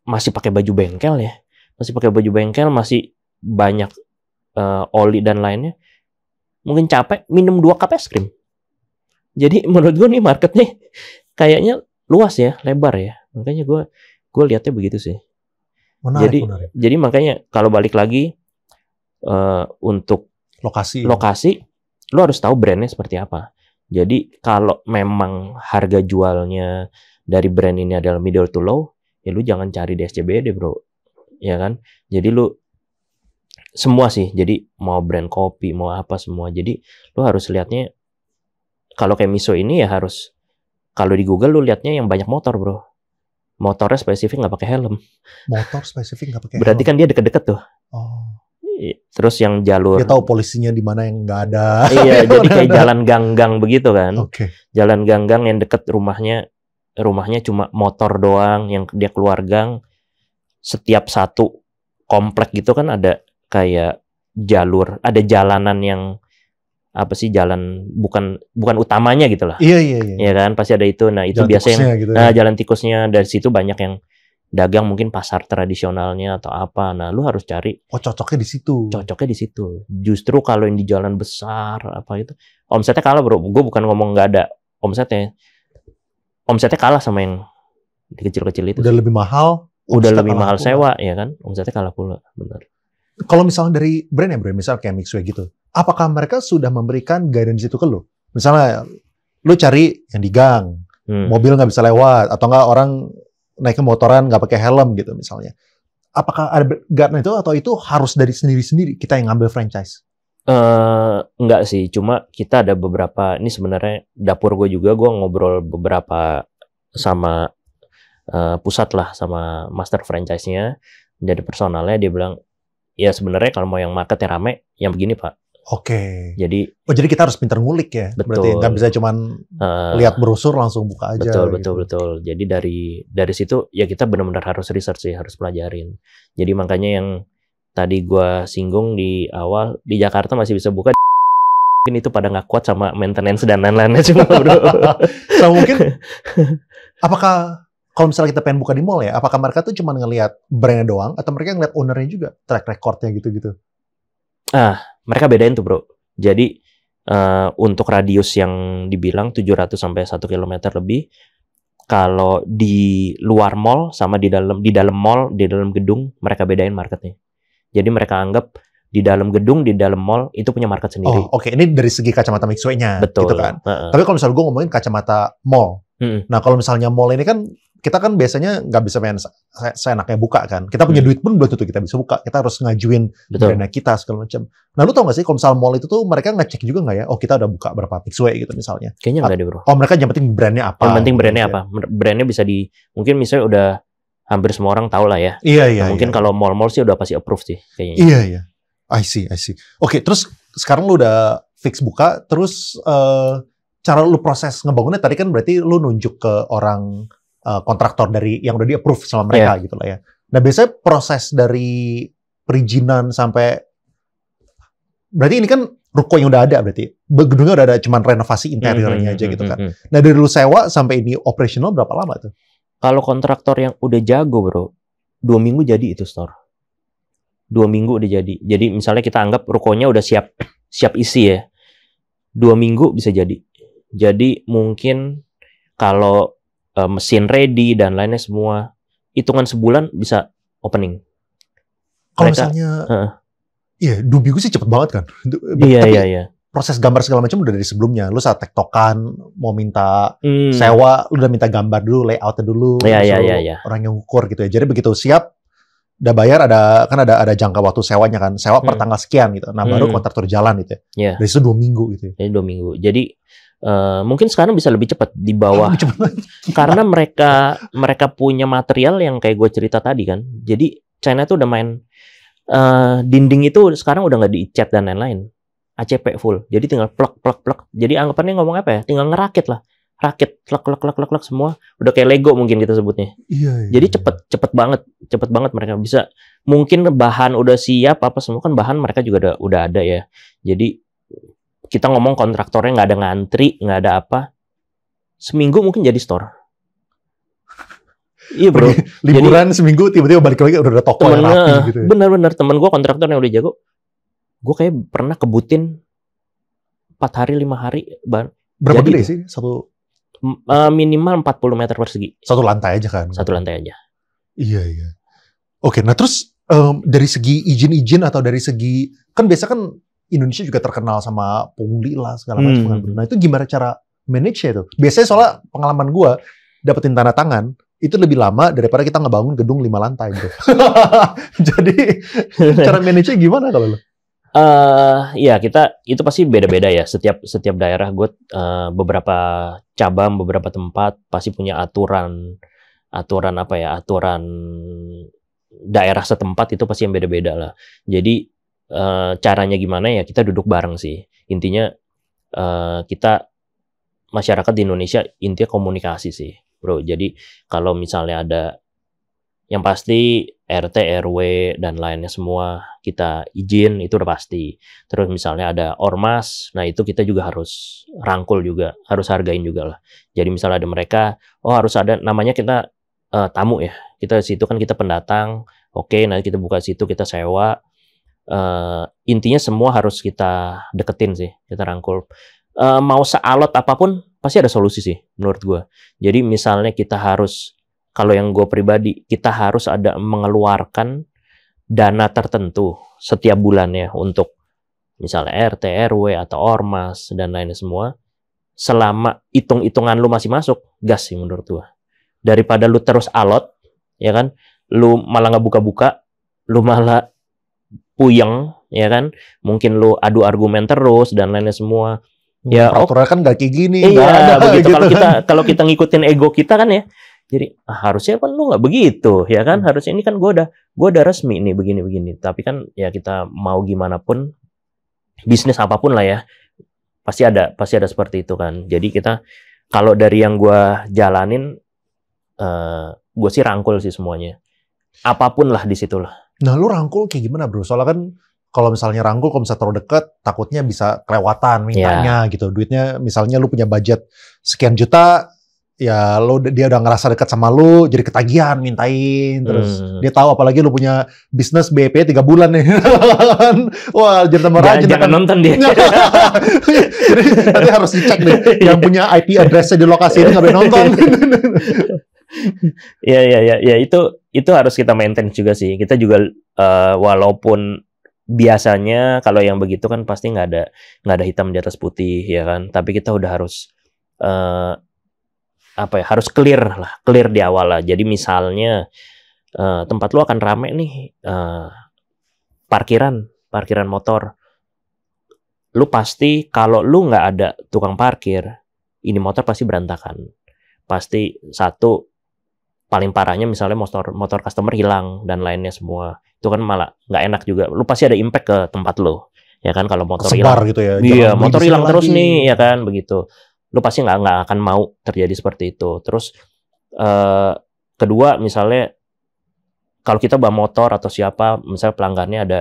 masih pakai baju bengkel ya, masih banyak oli dan lainnya. Mungkin capek minum 2 cup es krim. Jadi menurut gue nih marketnya kayaknya luas ya, lebar ya. Makanya gue lihatnya begitu sih. Menarik. Jadi makanya kalau balik lagi untuk lokasi, lo harus tahu brandnya seperti apa. Jadi kalau memang harga jualnya dari brand ini adalah middle to low, ya lu jangan cari di SCBD bro, ya kan? Jadi lu semua sih, jadi mau brand kopi, mau apa semua. Jadi lu harus lihatnya, kalau kayak Miso ini ya harus, kalau di Google lu lihatnya yang banyak motor bro. Motornya spesifik nggak pakai helm. Motor spesifik nggak pakai helm. Berarti kan dia deket-deket tuh. Oh. Terus yang jalur, dia tahu polisinya di mana yang nggak ada. Iya, jadi kayak jalan gang-gang begitu kan. Okay. Jalan gang-gang yang deket rumahnya cuma motor doang, yang dia keluar gang. Setiap satu komplek gitu kan ada kayak jalur, ada jalanan yang apa sih, jalan bukan utamanya gitu lah. Iya. Ya kan, pasti ada itu. Nah, itu jalan biasanya gitu, jalan tikusnya. Dari situ banyak yang dagang, mungkin pasar tradisionalnya atau apa. Nah, lu harus cari. Oh, cocoknya di situ. Justru kalau yang di jalan besar apa itu, omsetnya kalah bro. Gue bukan ngomong nggak ada omsetnya. Omsetnya kalah sama yang di kecil-kecil itu. Udah lebih mahal. Udah lebih mahal sewa, ya kan? Omsetnya kalah pula, benar. Kalau misalnya dari brand ya bro, misal kayak Mixway gitu, apakah mereka sudah memberikan guidance itu ke lu? Misalnya, lu cari yang di gang, mobil nggak bisa lewat, atau nggak orang naik ke motoran nggak pakai helm gitu misalnya. Apakah ada guidance itu, atau itu harus dari sendiri-sendiri kita yang ngambil franchise? Enggak sih, cuma kita ada beberapa, ini sebenarnya dapur gue juga, gue ngobrol beberapa sama pusat lah, sama master franchise-nya, jadi personalnya, dia bilang, ya sebenarnya kalau mau yang marketnya rame, yang begini pak. Oke. Jadi kita harus pintar ngulik ya. Betul. Berarti nggak bisa cuman lihat brosur langsung buka aja. Betul. Jadi dari situ ya kita benar-benar harus research sih, harus pelajarin. Jadi makanya yang tadi gue singgung di awal, di Jakarta masih bisa buka, mungkin itu pada nggak kuat sama maintenance dan lain-lainnya cuma bro. So mungkin apakah kalau misalnya kita pengen buka di mall ya, apakah mereka tuh cuma ngelihat brandnya doang, atau mereka ngelihat ownernya juga, track recordnya gitu-gitu? Mereka bedain tuh bro. Jadi untuk radius yang dibilang 700 sampai 1 km lebih, kalau di luar mall sama di dalam mall, di dalam gedung, mereka bedain marketnya. Jadi mereka anggap di dalam gedung, di dalam mall itu punya market sendiri. Oh, oke. Ini dari segi kacamata Mixway-nya. Betul. Gitu kan. Tapi kalau misalnya gue ngomongin kacamata mall. Nah, kalau misalnya mall ini kan, kita kan biasanya nggak bisa main seenaknya buka kan. Kita punya duit pun belum tentu kita bisa buka. Kita harus ngajuin brandnya kita segala macam. Nah, lu tau gak sih kalau misalnya mall itu tuh mereka ngecek juga nggak ya? Oh, kita udah buka berapa Mixway gitu misalnya. Kayaknya nggak deh bro. Oh, mereka yang penting brandnya apa? Yang penting brandnya apa? Brandnya bisa mungkin misalnya udah hampir semua orang tahu lah ya. Iya. Nah, mungkin kalau mall-mall sih udah pasti approve sih kayaknya. Iya. I see. Oke, terus sekarang lu udah fix buka, terus cara lu proses ngebangunnya tadi kan berarti lu nunjuk ke orang kontraktor dari yang udah di-approve sama mereka gitu lah ya. Nah, biasanya proses dari perizinan sampai, berarti ini kan ruko yang udah ada berarti. Gedungnya udah ada, cuman renovasi interiornya aja gitu kan. Nah, dari lu sewa sampai ini operational berapa lama tuh? Kalau kontraktor yang udah jago bro, 2 minggu jadi itu store. 2 minggu udah jadi. Jadi misalnya kita anggap rukonya udah siap isi ya. 2 minggu bisa jadi. Jadi mungkin kalau mesin ready dan lainnya semua, hitungan sebulan bisa opening. Kalau misalnya, iya 2 minggu sih cepet banget kan. Iya. Proses gambar segala macam udah dari sebelumnya. Lu saat tektokan, mau minta sewa, lu udah minta gambar dulu, layoutnya dulu, Iya. orang yang ukur gitu ya. Jadi begitu siap, udah bayar ada jangka waktu sewanya kan, sewa per tanggal sekian gitu. Nah baru kontraktor jalan gitu ya. Dari itu 2 minggu gitu ya. Jadi 2 minggu. Jadi mungkin sekarang bisa lebih cepat di bawah, karena mereka punya material yang kayak gue cerita tadi kan. Jadi China tuh udah main dinding itu sekarang udah nggak dicat dan lain-lain. ACP full. Jadi tinggal plek. Jadi anggapannya ngomong apa ya? Tinggal ngerakit lah. Rakit, plek semua. Udah kayak Lego mungkin kita sebutnya. Iya. Jadi cepet banget mereka bisa. Mungkin bahan udah siap apa semua kan, bahan mereka juga udah ada ya. Jadi kita ngomong kontraktornya nggak ada ngantri, nggak ada apa. Seminggu mungkin jadi store. Iya bro. Liburan jadi, seminggu tiba-tiba balik lagi udah ada toko yang rapi gitu ya. Bener. Temen gue kontraktor yang udah jago. Gue kayak pernah kebutin 4 hari 5 hari. Berapa gede sih? Minimal 40 meter persegi. Satu lantai aja kan? Satu lantai aja. Iya. Oke, nah terus dari segi izin-izin atau dari segi, kan biasa kan Indonesia juga terkenal sama pungli lah segala macam. Nah itu gimana cara manage-nya itu? Biasanya soalnya pengalaman gue, dapetin tanda tangan, itu lebih lama daripada kita ngebangun gedung 5 lantai gitu. Jadi cara manage-nya gimana kalau lo? Ya kita itu pasti beda-beda ya. Setiap daerah gue beberapa cabang, beberapa tempat pasti punya aturan daerah setempat itu pasti yang beda-beda lah. Jadi caranya gimana ya, kita duduk bareng sih. Intinya kita masyarakat di Indonesia intinya komunikasi sih, bro. Jadi kalau misalnya ada yang pasti RT, RW, dan lainnya semua kita izin, itu udah pasti. Terus misalnya ada ormas, nah itu kita juga harus rangkul juga, harus hargain juga lah. Jadi misalnya ada mereka, harus ada, namanya kita tamu ya. Kita situ kan kita pendatang, oke, nanti kita buka situ, kita sewa. Intinya semua harus kita deketin sih, kita rangkul. Mau sealot apapun, pasti ada solusi sih, menurut gue. Jadi misalnya kita harus, kalau yang gue pribadi, kita harus ada mengeluarkan dana tertentu setiap bulannya untuk misalnya RT, RW, atau ormas, dan lainnya semua. Selama hitung-hitungan lu masih masuk, gas sih menurut gue. Daripada lu terus alot, ya kan, lu malah nggak buka-buka, lu malah puyeng, ya kan, mungkin lu adu argumen terus, dan lainnya semua. Ya, peraturan kan nggak kayak gini. Iya, begitu. Kalau kita ngikutin ego kita kan ya, jadi harusnya kan lu nggak begitu, ya kan? Harusnya ini kan gue udah resmi nih begini. Tapi kan ya kita mau gimana pun, bisnis apapun lah ya, pasti ada seperti itu kan. Jadi kita, kalau dari yang gue jalanin, gue sih rangkul sih semuanya. Apapun lah di situ lah. Nah lu rangkul kayak gimana bro? Soalnya kan kalau misalnya rangkul, kalau misalnya terlalu dekat, takutnya bisa kelewatan mintanya gitu. Duitnya misalnya lu punya budget sekian juta, ya dia udah ngerasa dekat sama lu, jadi ketagihan mintain, terus dia tahu apalagi lu punya bisnis BP 3 bulan nih. Wah, jadi tambah rajin. Jangan nonton dia. Jadi nanti harus dicek deh, yang punya IP address-nya di lokasi ini nggak boleh nonton. Ya itu harus kita maintain juga sih. Kita juga walaupun biasanya kalau yang begitu kan pasti nggak ada hitam di atas putih ya kan, tapi kita udah harus harus clear di awal lah. Jadi misalnya tempat lu akan rame nih, parkiran motor, lu pasti kalau lu nggak ada tukang parkir, ini motor pasti berantakan. Pasti satu, paling parahnya misalnya motor customer hilang dan lainnya semua, itu kan malah nggak enak juga. Lu pasti ada impact ke tempat lu, ya kan, kalau motor hilang gitu ya. Iya, motor hilang terus nih, ya kan, begitu. Lu pasti nggak akan mau terjadi seperti itu. Terus kedua, misalnya kalau kita bawa motor atau siapa, misalnya pelanggannya ada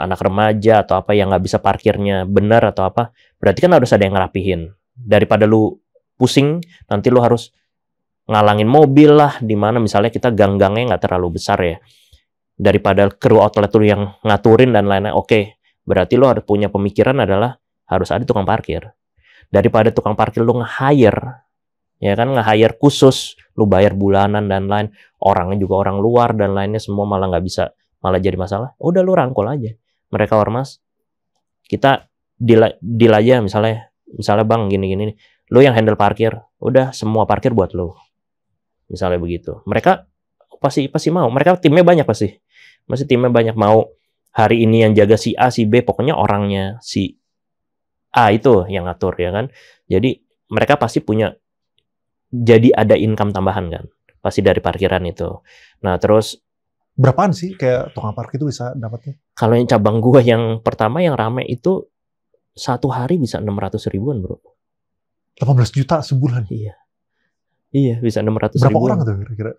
anak remaja atau apa yang nggak bisa parkirnya benar atau apa, berarti kan harus ada yang ngerapihin. Daripada lu pusing, nanti lu harus ngalangin mobil lah, di mana misalnya kita gang-gangnya nggak terlalu besar ya, daripada kru outlet lu yang ngaturin dan lain-lain. Oke, berarti lu harus punya pemikiran adalah harus ada tukang parkir. Daripada tukang parkir lu nge-hire, ya kan, nge-hire khusus, lu bayar bulanan dan lain, orangnya juga orang luar dan lainnya semua malah nggak bisa, malah jadi masalah. Udah lu rangkul aja. Mereka ormas, kita deal aja misalnya bang gini-gini nih, lu yang handle parkir, udah semua parkir buat lu. Misalnya begitu. Mereka pasti mau. Mereka timnya banyak pasti. Masih timnya banyak, mau hari ini yang jaga si A, si B, pokoknya orangnya si A itu yang ngatur, ya kan. Jadi mereka pasti punya, jadi ada income tambahan kan, pasti dari parkiran itu. Nah terus berapaan sih kayak tukang parkir itu bisa dapatnya? Kalau yang cabang gua yang pertama yang rame itu satu hari bisa 600 ribuan bro. 18 juta sebulan? Iya bisa 600 berapa ribuan. Orang tuh kira-kira?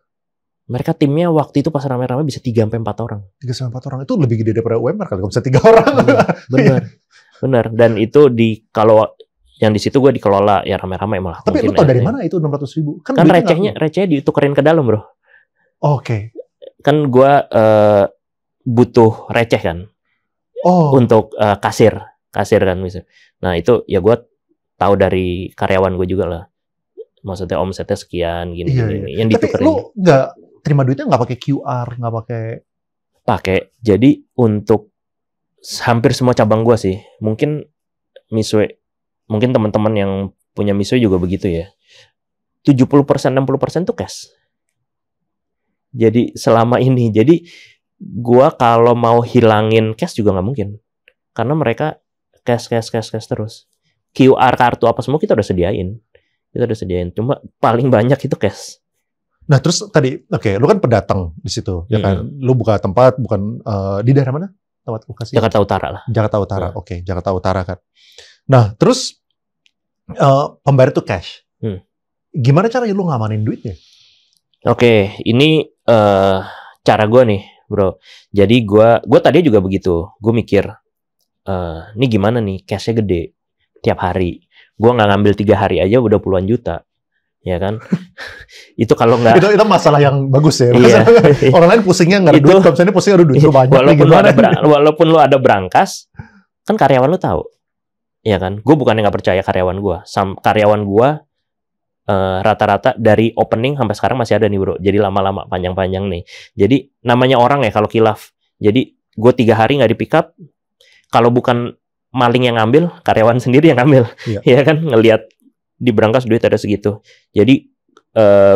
Mereka timnya waktu itu pas rame-rame bisa 3-4 orang. 3-4 orang itu lebih gede daripada UMR kali, kalau bisa 3 orang. Benar. Dan itu kalau yang di situ gue dikelola ya rame-rame malah. Tapi lu tau dari mana itu 600 ribu? Kan recehnya ditukerin ke dalam bro. Oke. Kan gue butuh receh kan. Untuk kasir kan misalnya. Nah itu ya gue tahu dari karyawan gue juga lah. Maksudnya omsetnya sekian gini. Yang ditukerin. Tapi lu nggak terima duitnya nggak pakai QR, nggak pakai? Jadi untuk hampir semua cabang gua sih, mungkin Misue, mungkin teman-teman yang punya Misue juga begitu ya. 70%, 60% tuh cash. Jadi selama ini, jadi gua kalau mau hilangin cash juga nggak mungkin, karena mereka cash terus. QR kartu apa semua kita udah sediain. Cuma paling banyak itu cash. Nah terus tadi, lu kan pendatang di situ, ya kan? Lu buka tempat, bukan di daerah mana? Tempat lokasi? Jakarta Utara lah. Jakarta Utara, oke. Jakarta Utara kan. Nah terus pembayar itu cash. Gimana caranya lu ngamanin duitnya? Oke, ini cara gue nih, bro. Jadi gue tadi juga begitu. Gue mikir, ini gimana nih? Cashnya gede tiap hari. Gue nggak ngambil 3 hari aja udah puluhan juta. Ya kan, itu kalau nggak itu masalah yang bagus ya. Iya. Orang lain pusingnya nggak ada duit, kalau misalnya pusingnya ada duit banyak. Walaupun lu ada brankas, kan karyawan lu tahu, ya kan. Gue bukannya nggak percaya karyawan gue, karyawan gue rata-rata dari opening sampai sekarang masih ada nih bro. Jadi lama-lama panjang-panjang nih. Jadi namanya orang ya kalau kilaf. Jadi gue 3 hari nggak di pick up, kalau bukan maling yang ngambil, karyawan sendiri yang ngambil, ya kan, ngelihat di brankas duit ada segitu. Jadi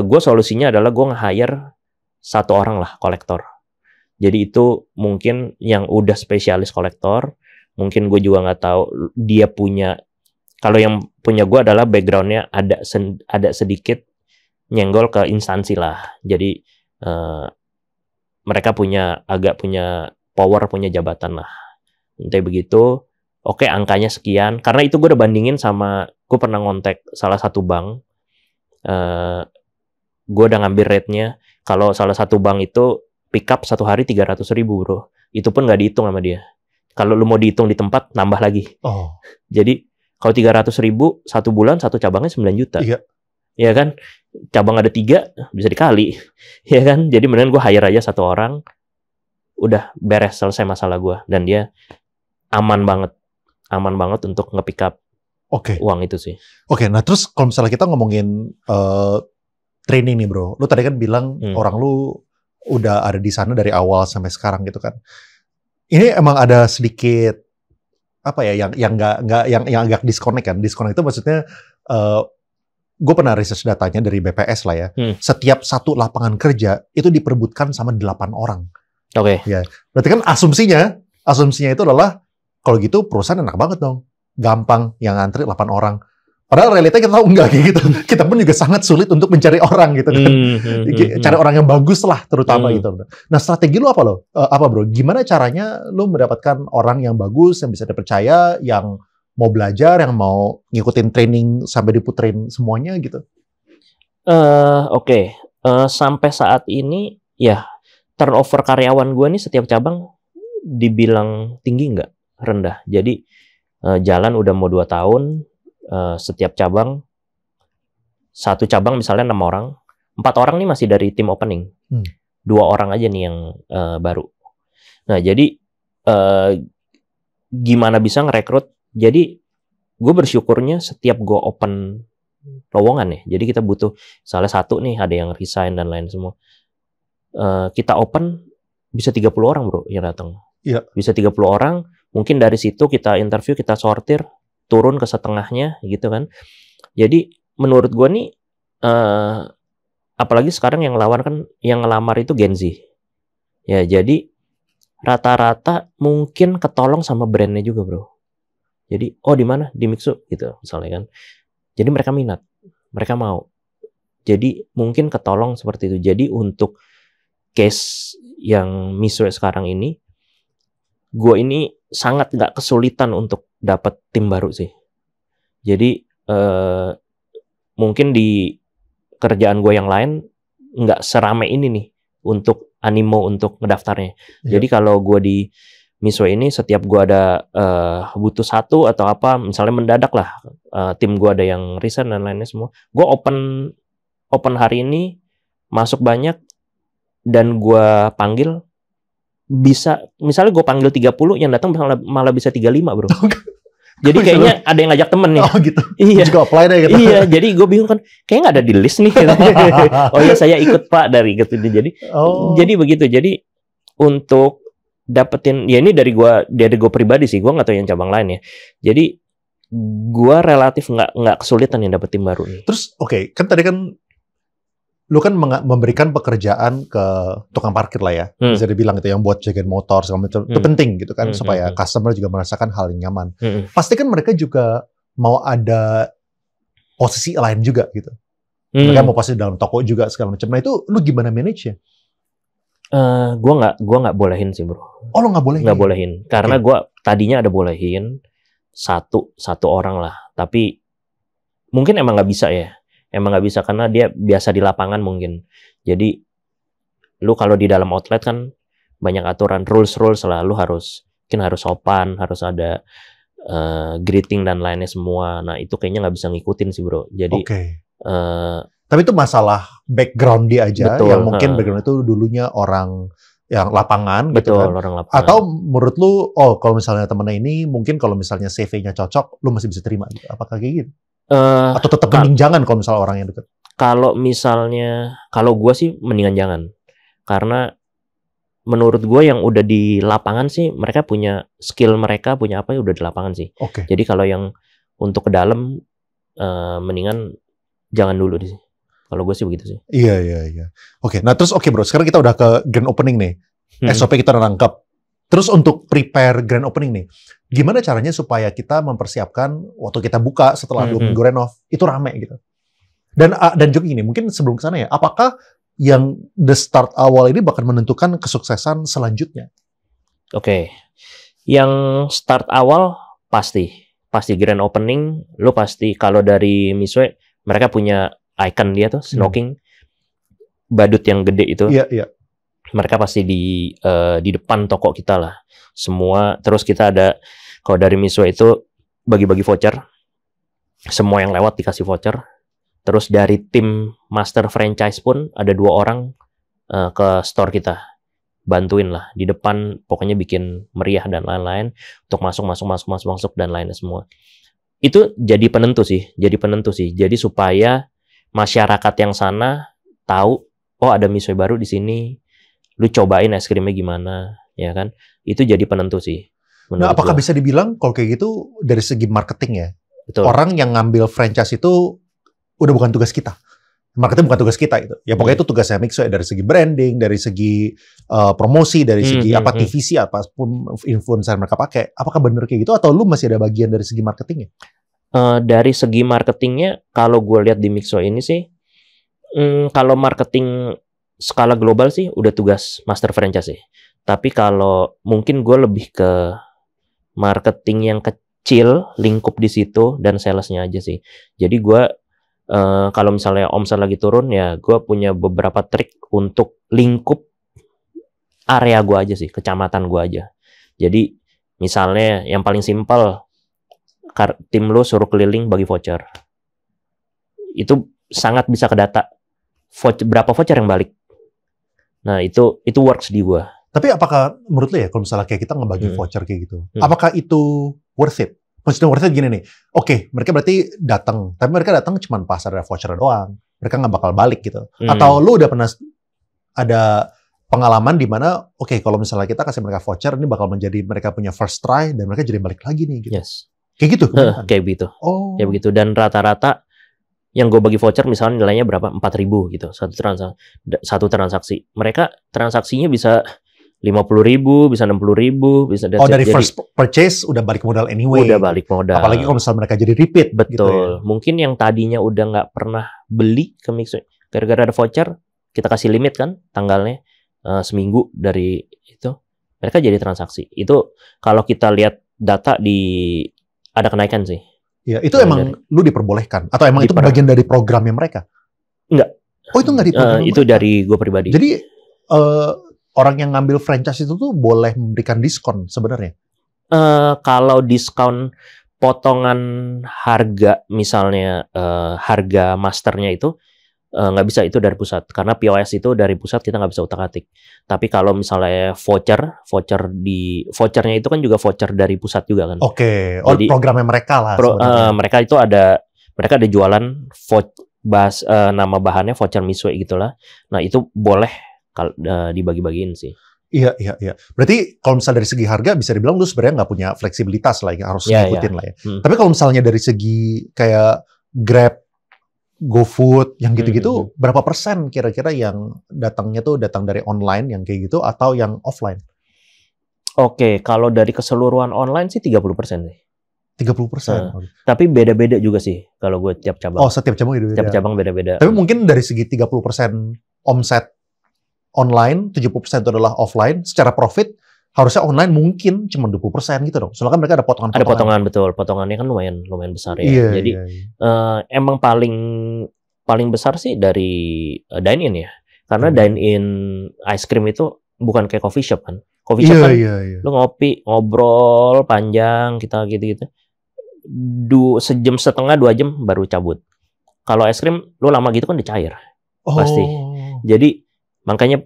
gue solusinya adalah gue nge-hire 1 orang lah kolektor. Jadi itu mungkin yang udah spesialis kolektor. Mungkin gue juga nggak tahu dia punya. Kalau yang punya gue adalah backgroundnya ada sedikit nyenggol ke instansi lah. Jadi mereka agak punya power, punya jabatan lah. Entah begitu. Oke, angkanya sekian. Karena itu gue udah bandingin sama, gue pernah ngontek salah satu bank. Gue udah ngambil rate-nya. Kalau salah satu bank itu pick up 1 hari 300 ribu bro. Itu pun nggak dihitung sama dia. Kalau lu mau dihitung di tempat, nambah lagi. Jadi kalau 300 ribu 1 bulan, 1 cabangnya 9 juta. Iya. Ya kan? Cabang ada 3, bisa dikali. Ya kan? Jadi mendingan gue hire aja 1 orang. Udah beres, selesai masalah gue. Dan dia aman banget untuk nge-pick up uang itu sih. Oke, nah terus kalau misalnya kita ngomongin training nih bro, lu tadi kan bilang orang lu udah ada di sana dari awal sampai sekarang gitu kan. Ini emang ada sedikit apa ya yang agak disconnect kan? Disconnect itu maksudnya gue pernah research datanya dari BPS lah ya. Setiap 1 lapangan kerja itu diperebutkan sama 8 orang. Oke. Ya, berarti kan asumsinya itu adalah kalau gitu perusahaan enak banget dong. Gampang yang ngantri 8 orang. Padahal realitanya kita tahu enggak kayak gitu. Kita pun juga sangat sulit untuk mencari orang gitu kan. Cari orang yang bagus lah terutama gitu. Nah, strategi lu apa bro? Gimana caranya lu mendapatkan orang yang bagus, yang bisa dipercaya, yang mau belajar, yang mau ngikutin training sampai diputerin semuanya gitu? Oke. Sampai saat ini ya turnover karyawan gue nih setiap cabang dibilang tinggi nggak? Rendah. Jadi jalan udah mau 2 tahun, setiap cabang 1 cabang misalnya 6 orang, 4 orang nih masih dari tim opening, 2 orang aja nih yang baru. Nah jadi gimana bisa ngerekrut? Jadi gue bersyukurnya setiap gue open lowongan ya. Jadi kita butuh salah satu nih ada yang resign dan lain semua. Kita open bisa 30 orang bro yang datang. Iya. Bisa 30 orang. Mungkin dari situ kita interview, kita sortir, turun ke setengahnya gitu kan. Jadi menurut gue nih apalagi sekarang yang ngelamar itu Gen Z. Ya jadi rata-rata mungkin ketolong sama brandnya juga bro. Jadi di mana di Mixo gitu misalnya kan. Jadi mereka minat, mereka mau. Jadi mungkin ketolong seperti itu. Jadi untuk case yang Mixo sekarang ini, gue ini sangat nggak kesulitan untuk dapat tim baru sih. Jadi mungkin di kerjaan gue yang lain nggak serame ini nih untuk animo untuk ngedaftarnya. Yeah. Jadi kalau gue di Mixo ini setiap gue ada butuh satu atau apa, misalnya mendadak lah tim gue ada yang resign dan lainnya semua, gue open hari ini masuk banyak dan gue panggil bisa, misalnya gue panggil 30 yang datang malah bisa 35 bro. Jadi kayaknya ada yang ngajak temen nih. Oh gitu. Iya. Juga apply deh gitu. Iya, jadi gue bingung kan, kayaknya nggak ada di list nih. Oh iya saya ikut pak dari gitu. Jadi begitu. Jadi untuk dapetin, ya ini dari gue pribadi sih, gue nggak tahu yang cabang lain ya. Jadi gue relatif nggak kesulitan yang dapet tim baru nih. Terus oke, kan tadi kan lu kan memberikan pekerjaan ke tukang parkir lah ya, bisa dibilang itu yang buat jagain motor segala macam, itu penting gitu kan, supaya customer juga merasakan hal yang nyaman. Pasti kan mereka juga mau ada posisi lain juga gitu. Mereka mau posisi dalam toko juga segala macam. Nah itu lu gimana manage-nya? Gue nggak bolehin sih bro. Oh lu nggak bolehin? Nggak bolehin, karena gue tadinya ada bolehin satu orang lah, tapi mungkin emang nggak bisa ya. Emang nggak bisa karena dia biasa di lapangan mungkin. Jadi lu kalau di dalam outlet kan banyak aturan, rules lah. Lu harus sopan, harus ada greeting dan lainnya semua. Nah itu kayaknya nggak bisa ngikutin sih bro. Jadi tapi itu masalah background dia aja. Betul, yang mungkin background itu dulunya orang yang lapangan. Betul, gitu kan. Orang lapangan. Atau menurut lu, kalau misalnya temennya ini mungkin kalau misalnya CV-nya cocok, lu masih bisa terima gitu. Apakah kayak gitu? Atau tetap mending jangan kalau misalnya orang yang deket? Kalau gue sih mendingan jangan, karena menurut gue yang udah di lapangan sih mereka punya skill, mereka punya apa ya udah di lapangan sih. Jadi kalau yang untuk ke dalam mendingan jangan dulu sih. Kalau gue sih begitu sih. Iya. Nah terus bro, sekarang kita udah ke grand opening nih. SOP kita udah nangkep. Terus untuk prepare grand opening nih, gimana caranya supaya kita mempersiapkan waktu kita buka setelah 2 minggu renov, itu rame gitu. Dan juga gini, mungkin sebelum kesana ya, apakah yang the start awal ini bakal menentukan kesuksesan selanjutnya? Oke. Yang start awal pasti grand opening, lu pasti kalau dari Mixo mereka punya icon dia tuh, snorkeling, badut yang gede itu. Iya. Mereka pasti di depan toko kita lah semua. Terus kita ada, kalau dari Mixo itu bagi-bagi voucher, semua yang lewat dikasih voucher. Terus dari tim master franchise pun ada 2 orang ke store kita, bantuin lah di depan, pokoknya bikin meriah dan lain-lain untuk masuk dan lainnya semua. Itu jadi penentu sih. Jadi supaya masyarakat yang sana tahu, ada Mixo baru di sini. Lu cobain es krimnya gimana, ya kan? Itu jadi penentu sih. Nah, apakah bisa dibilang kalau kayak gitu dari segi marketing ya? Betul. Orang yang ngambil franchise itu udah bukan tugas kita. Marketing bukan tugas kita itu. Ya pokoknya itu tugasnya Mixo ya, dari segi branding, dari segi promosi, dari segi TVC apapun influencer mereka pakai. Apakah benar kayak gitu atau lu masih ada bagian dari segi marketingnya? Dari segi marketingnya, kalau gue lihat di Mixo ini sih, kalau marketing skala global sih udah tugas master franchise sih. Tapi kalau mungkin gue lebih ke marketing yang kecil, lingkup di situ dan salesnya aja sih. Jadi gue kalau misalnya omset lagi turun ya, gue punya beberapa trik untuk lingkup area gue aja sih, kecamatan gue aja. Jadi misalnya yang paling simpel, tim lo suruh keliling bagi voucher. Itu sangat bisa ke data. Berapa voucher yang balik? Nah, itu works di gua. Tapi apakah menurut lo ya, kalau misalnya kayak kita ngebagi voucher kayak gitu, apakah itu worth it? Most worth it gini nih. Oke, mereka berarti datang, tapi mereka datang cuma pas ada voucher doang. Mereka nggak bakal balik gitu. Atau lu udah pernah ada pengalaman di mana, oke, kalau misalnya kita kasih mereka voucher, ini bakal menjadi mereka punya first try dan mereka jadi balik lagi nih. Gitu. Yes. Kayak gitu. Kayak begitu. Oh. Kayak begitu. Dan rata-rata yang gue bagi voucher misalnya nilainya berapa? 4.000 gitu. Satu transaksi. Mereka transaksinya bisa 50.000, bisa 60.000, bisa dari first purchase udah balik modal anyway. Udah balik modal. Apalagi kalau misalnya mereka jadi repeat. Betul. Gitu ya. Mungkin yang tadinya udah nggak pernah beli ke Mixway, gara-gara ada voucher, kita kasih limit kan tanggalnya seminggu dari itu, mereka jadi transaksi. Itu kalau kita lihat data ada kenaikan sih. Ya, itu emang lu diperbolehkan atau emang itu bagian dari programnya mereka? Enggak. Oh, itu enggak di program itu mereka? Dari gue pribadi. Jadi orang yang ngambil franchise itu tuh boleh memberikan diskon sebenarnya? Kalau diskon potongan harga, misalnya harga masternya itu nggak bisa, itu dari pusat. Karena POS itu dari pusat kita nggak bisa utak-atik. Tapi kalau misalnya vouchernya itu kan juga voucher dari pusat juga kan. Oke. Jadi, programnya mereka lah. Mereka ada jualan nama bahannya voucher Mixway gitulah. Nah itu boleh dibagi-bagiin sih. Iya. Berarti kalau misalnya dari segi harga bisa dibilang lu sebenarnya nggak punya fleksibilitas lah yang harus ngikutin lah ya. Tapi kalau misalnya dari segi kayak Grab, GoFood, yang gitu-gitu, berapa persen kira-kira yang datangnya tuh datang dari online yang kayak gitu atau yang offline? Oke, kalau dari keseluruhan online sih 30% sih. 30%. Tapi beda-beda juga sih kalau gue tiap cabang. Oh, setiap cabang beda-beda. Tiap cabang beda-beda. Tapi mungkin dari segi 30% omset online, 70% itu adalah offline, secara profit harusnya online mungkin cuma 20% gitu dong. Soalnya kan mereka ada potongan-potongan. Ada potongan, betul. Potongannya kan lumayan besar ya. Iya, jadi emang paling besar sih dari dine-in ya. Karena dine-in ice cream itu bukan kayak coffee shop kan. Coffee shop kan lu ngopi, ngobrol panjang, kita gitu-gitu. Sejam setengah, 2 jam baru cabut. Kalau es krim lu lama gitu kan udah cair. Pasti. Jadi makanya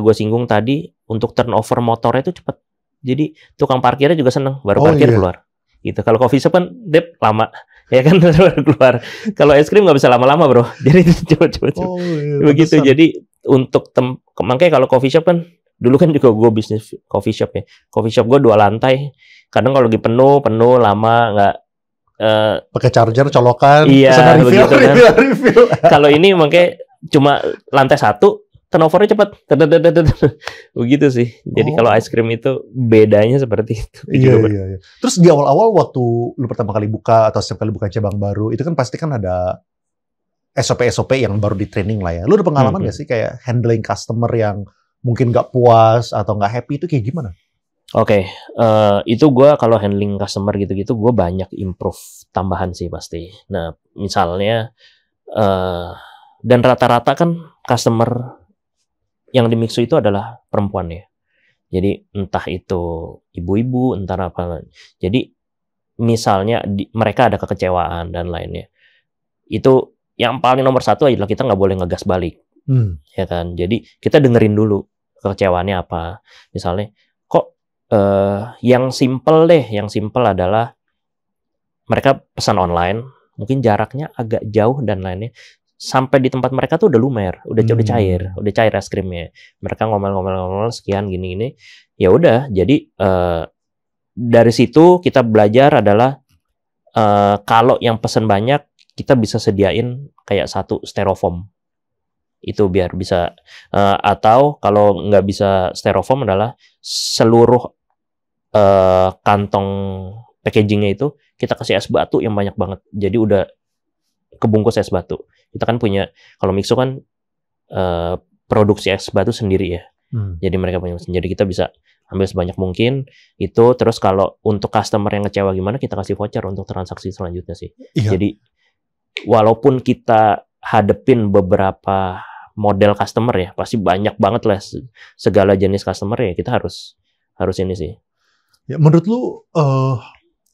gue singgung tadi, untuk turnover motornya itu cepat. Jadi tukang parkirnya juga seneng, baru parkir keluar. Gitu. Kalau coffee shop kan lama, ya kan baru keluar. Kalau es krim nggak bisa lama-lama bro. Jadi cepet-cepet. Begitu. Pantesan. Jadi untuk makanya kalau coffee shop kan, dulu kan juga gue bisnis coffee shop ya. Coffee shop gue 2 lantai. Kadang kalau lagi penuh lama nggak. Pakai charger colokan. Iya, begitu kan. Refill. Kalau ini makanya cuma lantai 1. Turnovernya cepat, begitu sih. Jadi kalau ice cream itu bedanya seperti itu. Iya. Terus di awal-awal waktu lu pertama kali buka atau setiap kali buka cabang baru, itu kan pasti kan ada SOP yang baru di training lah ya. Lu ada pengalaman nggak sih kayak handling customer yang mungkin nggak puas atau nggak happy itu kayak gimana? Oke, itu gue kalau handling customer gitu-gitu, gue banyak improve tambahan sih pasti. Nah, misalnya dan rata-rata kan customer yang di Mixway itu adalah perempuan ya. Jadi entah itu ibu-ibu, entah apa. Jadi misalnya mereka ada kekecewaan dan lainnya. Itu yang paling nomor 1 adalah kita nggak boleh ngegas balik. Ya kan. Jadi kita dengerin dulu kekecewaannya apa. Misalnya kok yang simple adalah mereka pesan online, mungkin jaraknya agak jauh dan lainnya. Sampai di tempat mereka tuh udah lumer, udah cair es krimnya. Mereka ngomel sekian gini. Ya udah, jadi dari situ kita belajar adalah kalau yang pesen banyak, kita bisa sediain kayak 1 styrofoam. Itu biar bisa atau kalau nggak bisa styrofoam adalah seluruh kantong packagingnya itu kita kasih es batu yang banyak banget. Jadi udah kebungkus es batu. Kita kan punya, kalau Mixo kan produksi es batu sendiri ya. Jadi mereka punya mesin. Jadi kita bisa ambil sebanyak mungkin itu. Terus kalau untuk customer yang ngecewa gimana, kita kasih voucher untuk transaksi selanjutnya sih. Iya. Jadi walaupun kita hadepin beberapa model customer ya, pasti banyak banget lah segala jenis customer ya, kita harus ini sih. Ya, menurut lu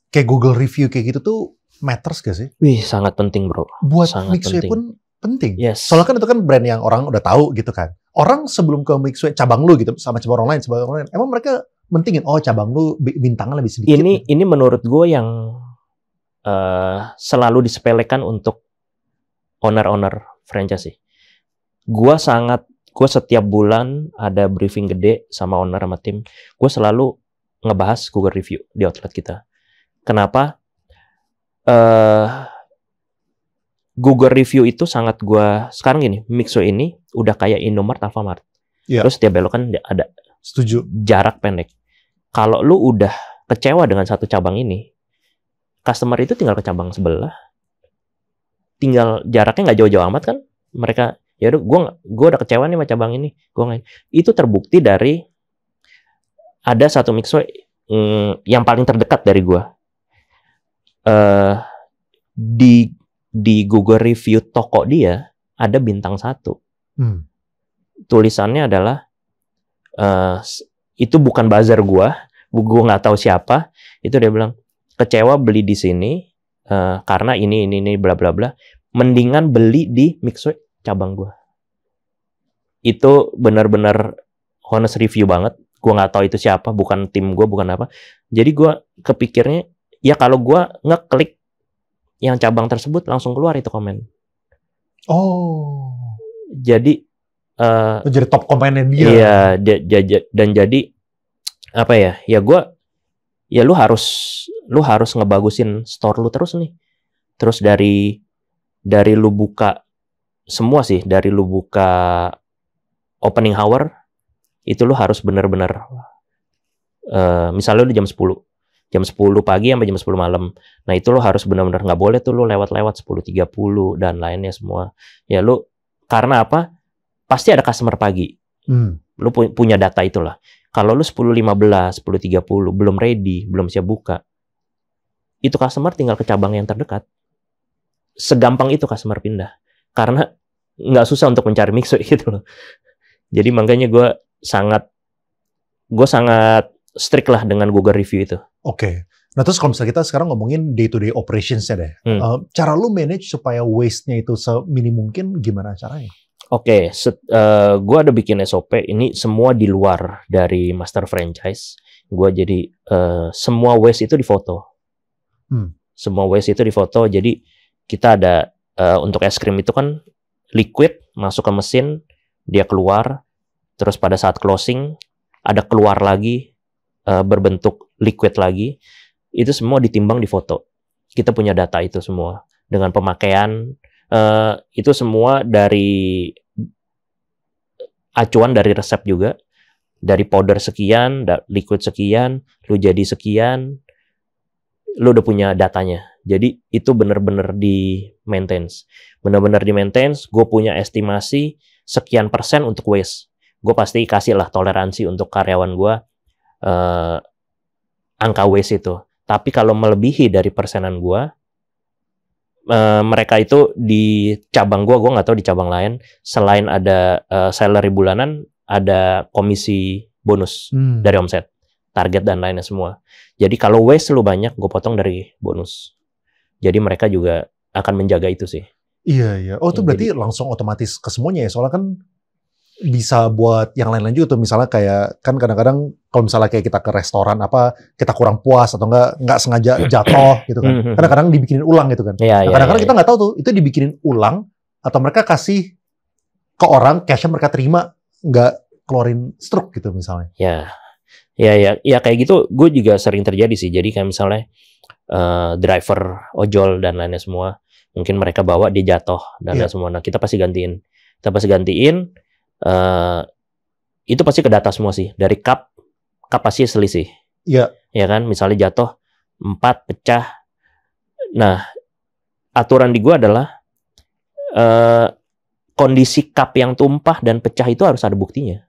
kayak Google review kayak gitu tuh matters gak sih? Wih, sangat penting bro. Buat Mixway pun penting. Yes. Soalnya kan itu kan brand yang orang udah tahu gitu kan. Orang sebelum ke Mixway, cabang lu gitu, sama cabang online, emang mereka mentingin, cabang lu bintangnya lebih sedikit. Ini menurut gue yang selalu disepelekan untuk owner-owner franchise sih. Gue setiap bulan ada briefing gede sama owner sama tim. Gue selalu ngebahas Google Review di outlet kita. Kenapa? Google Review itu sangat sekarang gini, Mixo ini udah kayak Indomart, Alfamart. Terus setiap belokan ada. Setuju. Jarak pendek. Kalau lu udah kecewa dengan satu cabang ini, customer itu tinggal ke cabang sebelah. Tinggal jaraknya nggak jauh-jauh amat kan? Mereka, ya udah, gue udah kecewa nih sama cabang ini. Itu terbukti dari ada satu Mixo yang paling terdekat dari gue. Di Google Review toko dia ada bintang 1. Tulisannya adalah itu bukan buzzer gue nggak tahu siapa. Itu dia bilang kecewa beli di sini karena ini bla bla bla. Mendingan beli di Mixo cabang gue. Itu benar-benar honest review banget. Gue nggak tahu itu siapa, bukan tim gue, bukan apa. Jadi gue kepikirnya ya kalau gue ngeklik yang cabang tersebut langsung keluar itu komen. Oh. Jadi jadi top komennya dia. Iya, dan jadi apa ya? Ya lu harus ngebagusin store lu terus nih. Terus dari lu buka semua sih, dari lu buka opening hour itu lu harus benar-benar misalnya lu di jam 10 pagi sampai jam 10 malam. Nah, itu lo harus benar-benar nggak boleh tuh lo lewat-lewat 10.30 dan lainnya semua. Ya lo, karena apa? Pasti ada customer pagi. Lo punya data itulah. Kalau lo 10.15, 10.30 belum ready, belum siap buka, itu customer tinggal ke cabang yang terdekat. Segampang itu customer pindah. Karena nggak susah untuk mencari Mixo gitu loh. Jadi makanya gue sangat strict lah dengan Google Review itu. Oke. Nah terus kalau misalnya kita sekarang ngomongin day-to-day operations-nya deh. Cara lu manage supaya waste-nya itu seminim mungkin, gimana caranya? Oke, gue ada bikin SOP. Ini semua di luar dari master franchise. Gue jadi semua waste itu difoto. Semua waste itu difoto. Jadi kita ada untuk es krim itu kan liquid masuk ke mesin, dia keluar. Terus pada saat closing ada keluar lagi. Berbentuk liquid lagi, itu semua ditimbang di foto. Kita punya data itu semua dengan pemakaian, itu semua dari acuan dari resep juga, dari powder sekian, liquid sekian, lu jadi sekian, lu udah punya datanya. Jadi itu benar-benar di maintenance, gue punya estimasi sekian persen untuk waste. Gue pasti kasih lah toleransi untuk karyawan gue. Angka waste itu. Tapi kalau melebihi dari persenan gue, mereka itu di cabang gue nggak tahu di cabang lain, selain ada salary bulanan, ada komisi bonus dari omset, target dan lainnya semua. Jadi kalau waste lu banyak, gue potong dari bonus. Jadi mereka juga akan menjaga itu sih. Iya. Oh itu berarti langsung otomatis ke semuanya ya, soalnya kan bisa buat yang lain-lain juga tuh, misalnya kayak kan kadang-kadang kalau misalnya kayak kita ke restoran apa kita kurang puas atau nggak sengaja jatuh gitu kan, kadang-kadang dibikinin ulang gitu kan. Kadang-kadang kita nggak tahu tuh itu dibikinin ulang atau mereka kasih ke orang cashnya mereka terima, nggak keluarin struk gitu misalnya. Ya kayak gitu gue juga sering terjadi sih. Jadi kayak misalnya driver ojol dan lainnya semua, mungkin mereka bawa dia jatuh dan lain semua. Nah kita pasti gantiin. Itu pasti ke data semua sih. Dari cup pasti selisih. Iya. Ya kan, misalnya jatuh 4 pecah. Nah, aturan di gua adalah kondisi cup yang tumpah dan pecah itu harus ada buktinya.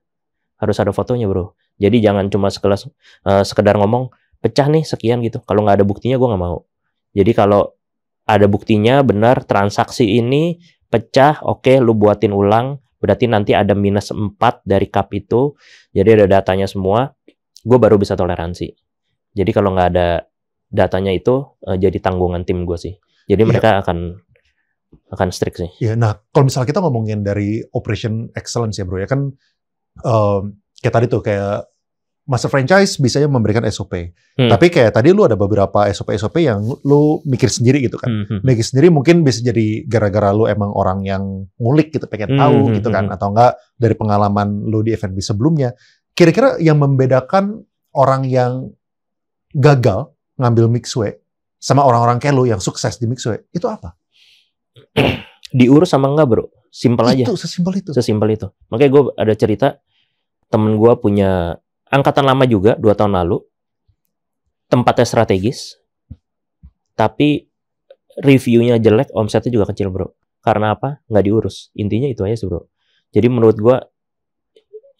Harus ada fotonya, bro. Jadi jangan cuma sekedar ngomong pecah nih sekian gitu. Kalau nggak ada buktinya gua nggak mau. Jadi kalau ada buktinya benar transaksi ini pecah, oke, lu buatin ulang. Berarti nanti ada minus 4 dari cup itu. Jadi ada datanya semua. Gue baru bisa toleransi. Jadi kalau nggak ada datanya itu, jadi tanggungan tim gue sih. Jadi mereka akan strict sih. Iya, nah kalau misalnya kita ngomongin dari operation excellence ya bro, ya kan kayak tadi tuh kayak master franchise bisanya memberikan SOP. Tapi kayak tadi lu ada beberapa SOP yang lu mikir sendiri gitu kan. Mikir sendiri mungkin bisa jadi gara-gara lu emang orang yang ngulik gitu, pengen tahu gitu kan. Atau enggak dari pengalaman lu di F&B sebelumnya. Kira-kira yang membedakan orang yang gagal ngambil Mixway sama orang-orang kayak lu yang sukses di Mixway, itu apa? Diurus sama enggak bro? Simpel aja. Itu sesimpel itu. Sesimpel itu. Makanya gue ada cerita, temen gue punya angkatan lama juga 2 tahun lalu, tempatnya strategis, tapi reviewnya jelek, omsetnya juga kecil bro. Karena apa? Nggak diurus. Intinya itu aja sih bro. Jadi menurut gue,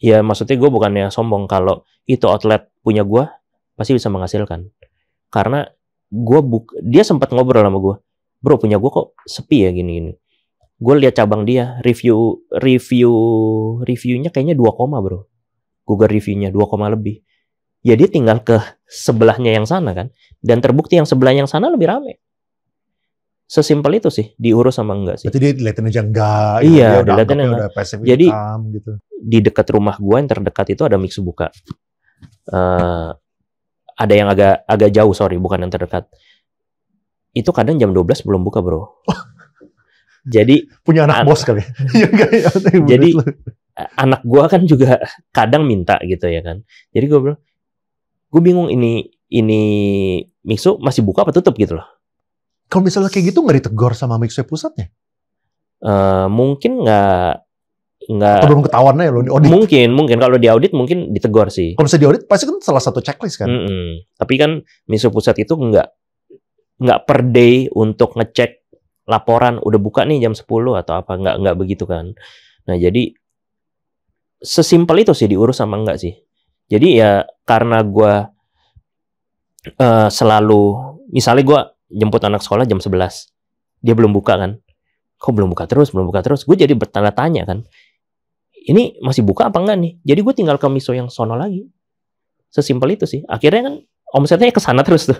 ya maksudnya gue bukannya sombong, kalau itu outlet punya gue, pasti bisa menghasilkan. Karena dia sempat ngobrol sama gue, bro punya gue kok sepi ya gini-gini. Gue lihat cabang dia, reviewnya kayaknya 2, bro. Google reviewnya 2, lebih. Ya dia tinggal ke sebelahnya yang sana kan. Dan terbukti yang sebelah yang sana lebih rame. Sesimpel itu sih, diurus sama enggak sih. Berarti dia dilihatin aja enggak. Iya, ya dilihatin enggak. Udah passive jadi income, gitu. Di dekat rumah gue yang terdekat itu ada Mixu buka. Ada yang agak jauh, bukan yang terdekat. Itu kadang jam 12 belum buka bro. Jadi punya anak bos kali. Jadi anak gue kan juga kadang minta gitu ya kan. Jadi gue bilang, gue bingung ini Mixu masih buka apa tutup gitu loh. Kalau misalnya kayak gitu nggak ditegur sama Mixu pusatnya? Mungkin nggak. Atau belum ketahuan ya lo di audit? Mungkin kalau di audit mungkin ditegur sih. Kalau misalnya di audit pasti kan salah satu checklist kan. Tapi kan Mixu pusat itu nggak per day untuk ngecek laporan udah buka nih jam 10 atau apa, nggak begitu kan. Nah jadi sesimpel itu sih, diurus sama enggak sih. Jadi ya karena gue selalu, misalnya gue jemput anak sekolah jam 11, dia belum buka kan, kok belum buka terus, gue jadi bertanya tanya kan, ini masih buka apa enggak nih. Jadi gue tinggal ke Mixu yang sono lagi. Sesimpel itu sih. Akhirnya kan omsetnya ke sana terus tuh.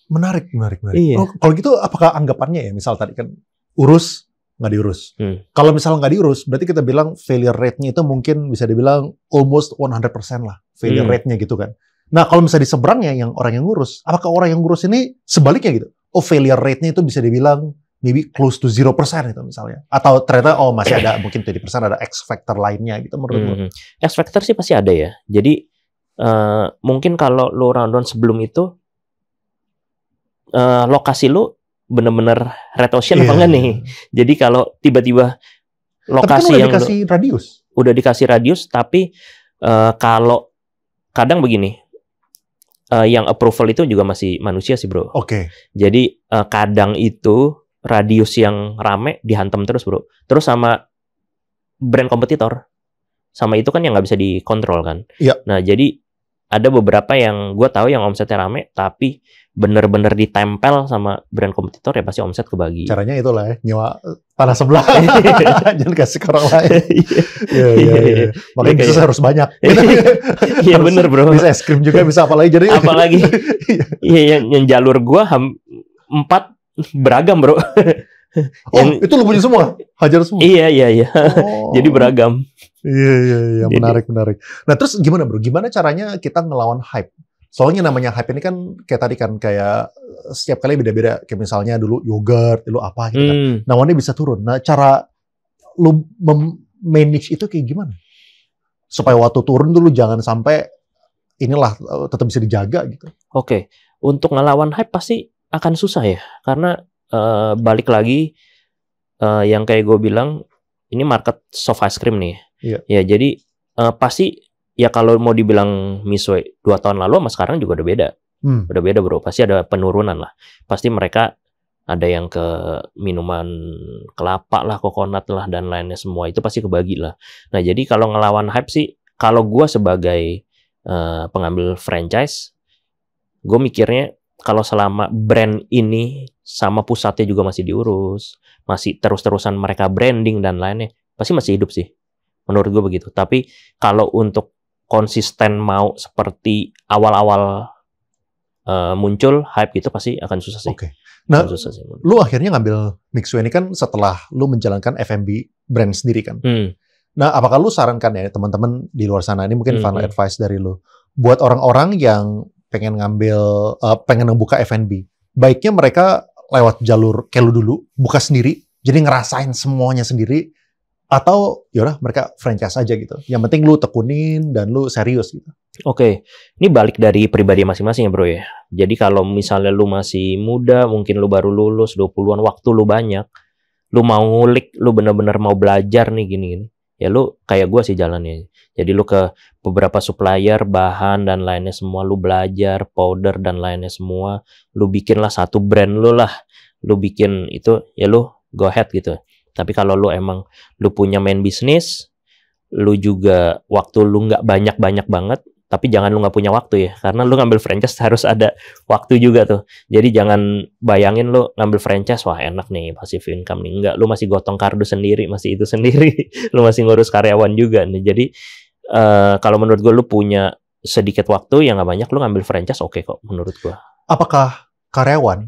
Menarik. Iya. Kalau gitu apakah anggapannya ya, misal tadi kan urus, nggak diurus. Kalau misal nggak diurus, berarti kita bilang failure rate-nya itu mungkin bisa dibilang almost 100% lah. Failure rate-nya gitu kan. Nah kalau misalnya di seberangnya yang orang yang ngurus, apakah orang yang ngurus ini sebaliknya gitu? Oh failure rate-nya itu bisa dibilang maybe close to 0% itu misalnya. Atau ternyata masih ada mungkin 20% ada X factor lainnya gitu menurut lu? X factor sih pasti ada ya. Jadi mungkin kalau lu rundown sebelum itu, lokasi lu bener-bener red ocean apa enggak nih? Jadi kalau tiba-tiba lokasi yang udah dikasih radius, tapi kalau kadang begini, yang approval itu juga masih manusia sih bro. Oke. Jadi kadang itu radius yang rame dihantam terus bro. Terus sama brand kompetitor, sama itu kan yang nggak bisa dikontrol kan. Iya. Nah jadi ada beberapa yang gue tahu yang omsetnya rame, tapi bener-bener ditempel sama brand kompetitor ya pasti omset kebagi. Caranya itulah ya, nyewa tanah sebelah. Jangan kasih ke orang lain. Iya. Makanya bisa harus banyak. Iya bener bro. Bisa es krim juga, bisa apalagi. Jadi apalagi iya yang jalur gue 4 beragam bro. Itu lu punya semua? Hajar semua? Iya. Jadi beragam. Iya. Menarik. Nah terus gimana bro? Gimana caranya kita ngelawan hype? Soalnya namanya hype ini kan kayak tadi kan, kayak setiap kali beda-beda. Kayak misalnya dulu yogurt, dulu apa gitu kan. Namanya bisa turun. Nah cara lu manage itu kayak gimana? Supaya waktu turun dulu jangan sampai inilah tetap bisa dijaga gitu. Oke. Untuk ngelawan hype pasti akan susah ya. Karena balik lagi yang kayak gue bilang, ini market soft ice cream nih. Iya. Ya jadi pasti ya kalau mau dibilang Mixway 2 tahun lalu sama sekarang juga udah beda. Udah beda bro, pasti ada penurunan lah. Pasti mereka ada yang ke minuman kelapa lah, coconut lah, dan lainnya semua. Itu pasti kebagi lah. Nah jadi kalau ngelawan hype sih, kalau gue sebagai pengambil franchise, gue mikirnya kalau selama brand ini sama pusatnya juga masih diurus, masih terus-terusan mereka branding dan lainnya, pasti masih hidup sih. Menurut gue begitu. Tapi kalau untuk konsisten mau seperti awal-awal muncul hype gitu pasti akan susah sih. Oke. Nah, lu akhirnya ngambil Mixway ini kan setelah lu menjalankan F&B brand sendiri kan. Nah, apakah lu sarankan ya teman-teman di luar sana, ini mungkin final advice dari lu, buat orang-orang yang pengen pengen ngebuka F&B, baiknya mereka lewat jalur kayak lu dulu, buka sendiri, jadi ngerasain semuanya sendiri, atau yaudah mereka franchise aja gitu. Yang penting lu tekunin dan lu serius gitu. Oke, ini balik dari pribadi masing-masing ya bro ya. Jadi kalau misalnya lu masih muda, mungkin lu baru lulus, 20-an, waktu lu banyak, lu mau ngulik, lu bener-bener mau belajar nih gini-gini, ya lu kayak gue sih jalannya. Jadi lu ke beberapa supplier, bahan dan lainnya semua, lu belajar, powder dan lainnya semua, lu bikinlah satu brand lu lah, lu bikin itu, ya lu go ahead gitu. Tapi kalau lu emang lu punya main bisnis, lu juga waktu lu nggak banyak-banyak banget, tapi jangan lu nggak punya waktu ya, karena lu ngambil franchise harus ada waktu juga tuh. Jadi jangan bayangin lu ngambil franchise, wah enak nih passive income nih. Enggak, lu masih gotong kardus sendiri, masih itu sendiri. Lu masih ngurus karyawan juga nih. Jadi kalau menurut gue lu punya sedikit waktu yang nggak banyak, lu ngambil franchise oke kok menurut gue. Apakah karyawan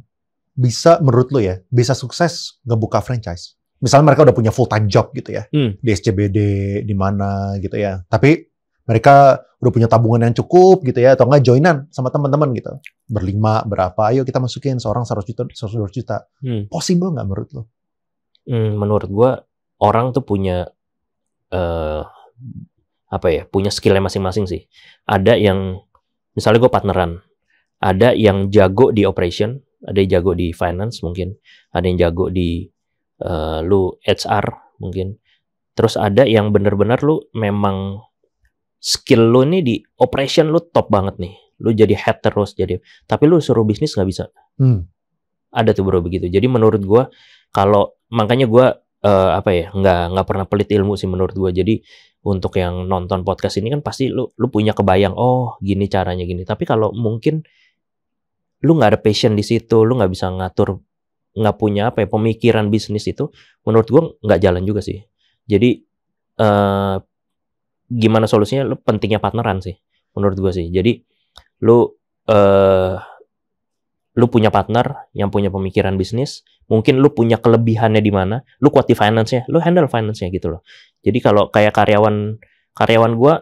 bisa, menurut lu ya, bisa sukses ngebuka franchise? Misalnya mereka udah punya full time job gitu ya, di SCBD di mana gitu ya. Tapi mereka udah punya tabungan yang cukup gitu ya, atau nggak joinan sama teman-teman gitu. Berlima, berapa, ayo kita masukin seorang 100 juta. Possible nggak menurut lo? Menurut gue, orang tuh punya punya skillnya masing-masing sih. Ada yang, misalnya gue partneran, ada yang jago di operation, ada yang jago di finance mungkin, ada yang jago di lu HR mungkin. Terus ada yang bener-bener lu memang skill lu nih di operation lu top banget nih. Lu jadi head terus tapi lu suruh bisnis nggak bisa. Ada tuh bro begitu. Jadi menurut gua makanya gua nggak pernah pelit ilmu sih menurut gua. Jadi untuk yang nonton podcast ini kan pasti lu punya kebayang, oh gini caranya gini. Tapi kalau mungkin lu nggak ada passion di situ, lu nggak bisa ngatur, nggak punya pemikiran bisnis itu, menurut gua nggak jalan juga sih. Jadi gimana solusinya? Lu pentingnya partneran sih menurut gua sih. Jadi lu punya partner yang punya pemikiran bisnis, mungkin lu punya kelebihannya di mana, lu kuat di finance-nya, lu handle finance-nya gitu loh. Jadi kalau kayak karyawan gua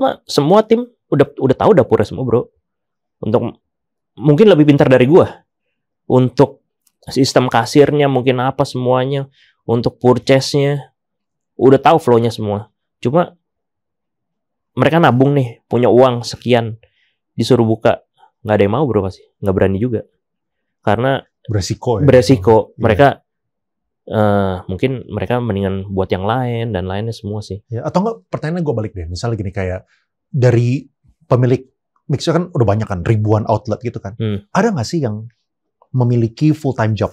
mah semua tim udah tahu dapurnya semua bro. Untuk mungkin lebih pintar dari gua. Untuk sistem kasirnya mungkin apa semuanya, untuk purchase-nya udah tahu flow-nya semua. Cuma mereka nabung nih, punya uang sekian, disuruh buka, nggak ada yang mau bro pasti, nggak berani juga, karena beresiko. Mereka mungkin mereka mendingan buat yang lain dan lainnya semua sih. Ya, atau nggak, pertanyaan gue balik deh, misalnya gini, kayak dari pemilik Mixio kan udah banyak kan, ribuan outlet gitu kan, ada nggak sih yang memiliki full time job?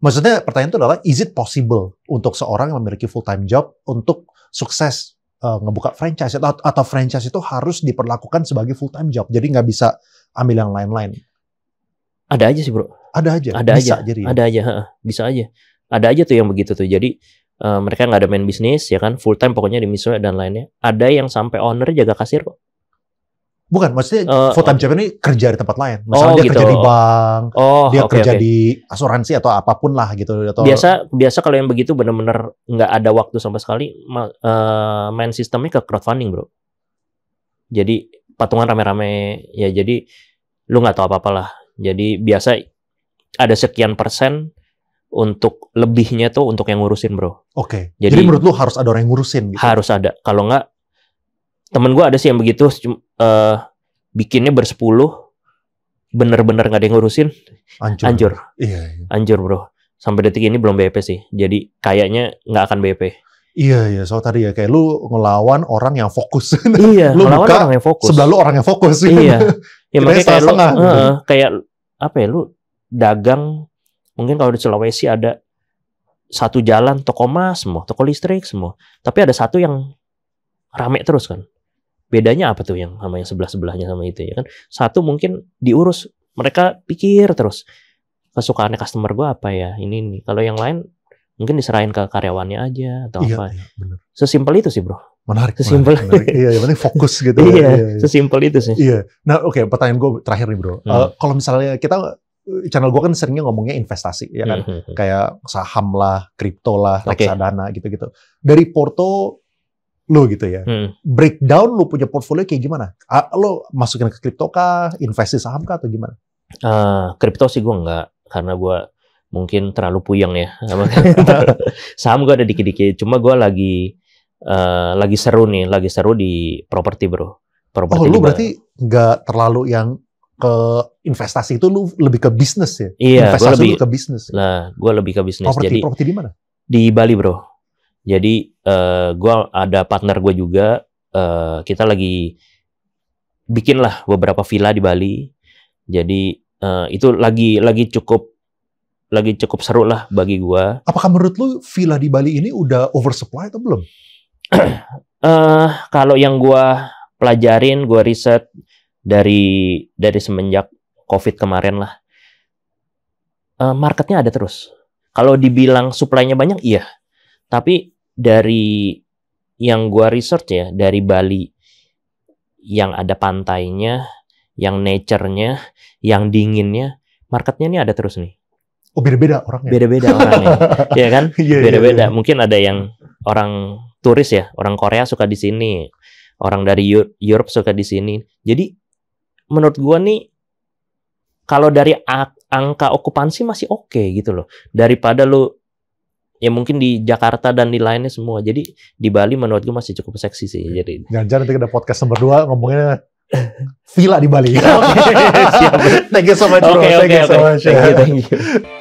Maksudnya pertanyaan itu adalah, is it possible untuk seorang yang memiliki full time job untuk sukses ngebuka franchise, atau franchise itu harus diperlakukan sebagai full time job, jadi nggak bisa ambil yang lain-lain? Ada aja sih bro. Ada aja. Bisa aja. Ada aja tuh yang begitu tuh. Jadi mereka nggak ada main bisnis ya kan, full time pokoknya di Mixio dan lainnya. Ada yang sampai owner jaga kasir kok. Bukan, maksudnya full time job ini kerja di tempat lain. Misalnya dia kerja di bank, dia kerja di asuransi atau apapun lah gitu. Atau... Biasa kalau yang begitu benar-benar nggak ada waktu sama sekali, main sistemnya ke crowdfunding bro. Jadi patungan rame-rame ya, jadi lu nggak tahu apa-apa lah. Jadi biasa ada sekian persen untuk lebihnya tuh untuk yang ngurusin bro. Oke. Jadi menurut lu harus ada orang yang ngurusin gitu? Harus ada. Kalau nggak, temen gue ada sih yang begitu, bikinnya bersepuluh, bener-bener nggak ada yang ngurusin, hancur. Iya. Hancur bro. Sampai detik ini belum BP sih. Jadi kayaknya nggak akan BP. Iya, soal tadi ya, kayak lu ngelawan orang yang fokus. Iya, lu ngelawan buka, orang yang fokus. sebelah lu orang yang fokus. Iya. Ya makanya kayak lu, gitu. kayak apa ya, lu dagang, mungkin kalau di Sulawesi ada satu jalan, toko emas semua, toko listrik semua. Tapi ada satu yang rame terus kan. Bedanya apa tuh yang sama yang sebelah-sebelahnya sama itu ya kan? Satu mungkin diurus, mereka pikir terus kesukaannya customer gue apa ya, ini. Kalau yang lain mungkin diserahin ke karyawannya aja atau apa. Iya, bener. Sesimpel itu sih bro. Menarik. Sesimpel. Iya, yang penting fokus gitu. Iya, sesimpel itu sih. Iya. Nah, oke, pertanyaan gue terakhir nih bro. Kalau misalnya kita, channel gue kan seringnya ngomongnya investasi, ya kan? Kayak saham lah, kripto lah, reksadana gitu-gitu. Dari Porto, lu gitu ya. Breakdown lu punya portfolio kayak gimana? Lu masukin ke kripto kah, invest di saham kah atau gimana? Kripto sih gue enggak, karena gue mungkin terlalu puyeng ya. Saham gue ada dikit-dikit, cuma gue lagi seru di properti, bro. Properti lu berarti nggak terlalu yang ke investasi, itu lu lebih ke bisnis ya? Iya, investasi lu ke bisnis. Lah, gue lebih ke bisnis. Properti di mana? Di Bali, bro. Jadi gue ada partner gue juga, kita lagi bikin lah beberapa villa di Bali. Jadi itu lagi cukup seru lah bagi gue. Apakah menurut lu villa di Bali ini udah oversupply atau belum? Kalau yang gue pelajarin, gue riset dari semenjak COVID kemarin lah, marketnya ada terus. Kalau dibilang supply-nya banyak, iya. Tapi dari yang gua research ya, dari Bali yang ada pantainya, yang nature-nya, yang dinginnya, marketnya ini ada terus nih. Oh, beda-beda orangnya. Beda-beda orangnya. Iya kan? Beda-beda. Iya. Mungkin ada yang orang turis ya, orang Korea suka di sini, orang dari Europe suka di sini. Jadi menurut gua nih, kalau dari angka okupansi masih oke gitu loh. Daripada lu ya mungkin di Jakarta dan di lainnya semua. Jadi di Bali menurut gue masih cukup seksi sih. Jadi jangan-jangan nanti ada podcast nomor 2 ngomongnya villa di Bali. Siap. Thank you so much, bro. Thank you so much. Thank you.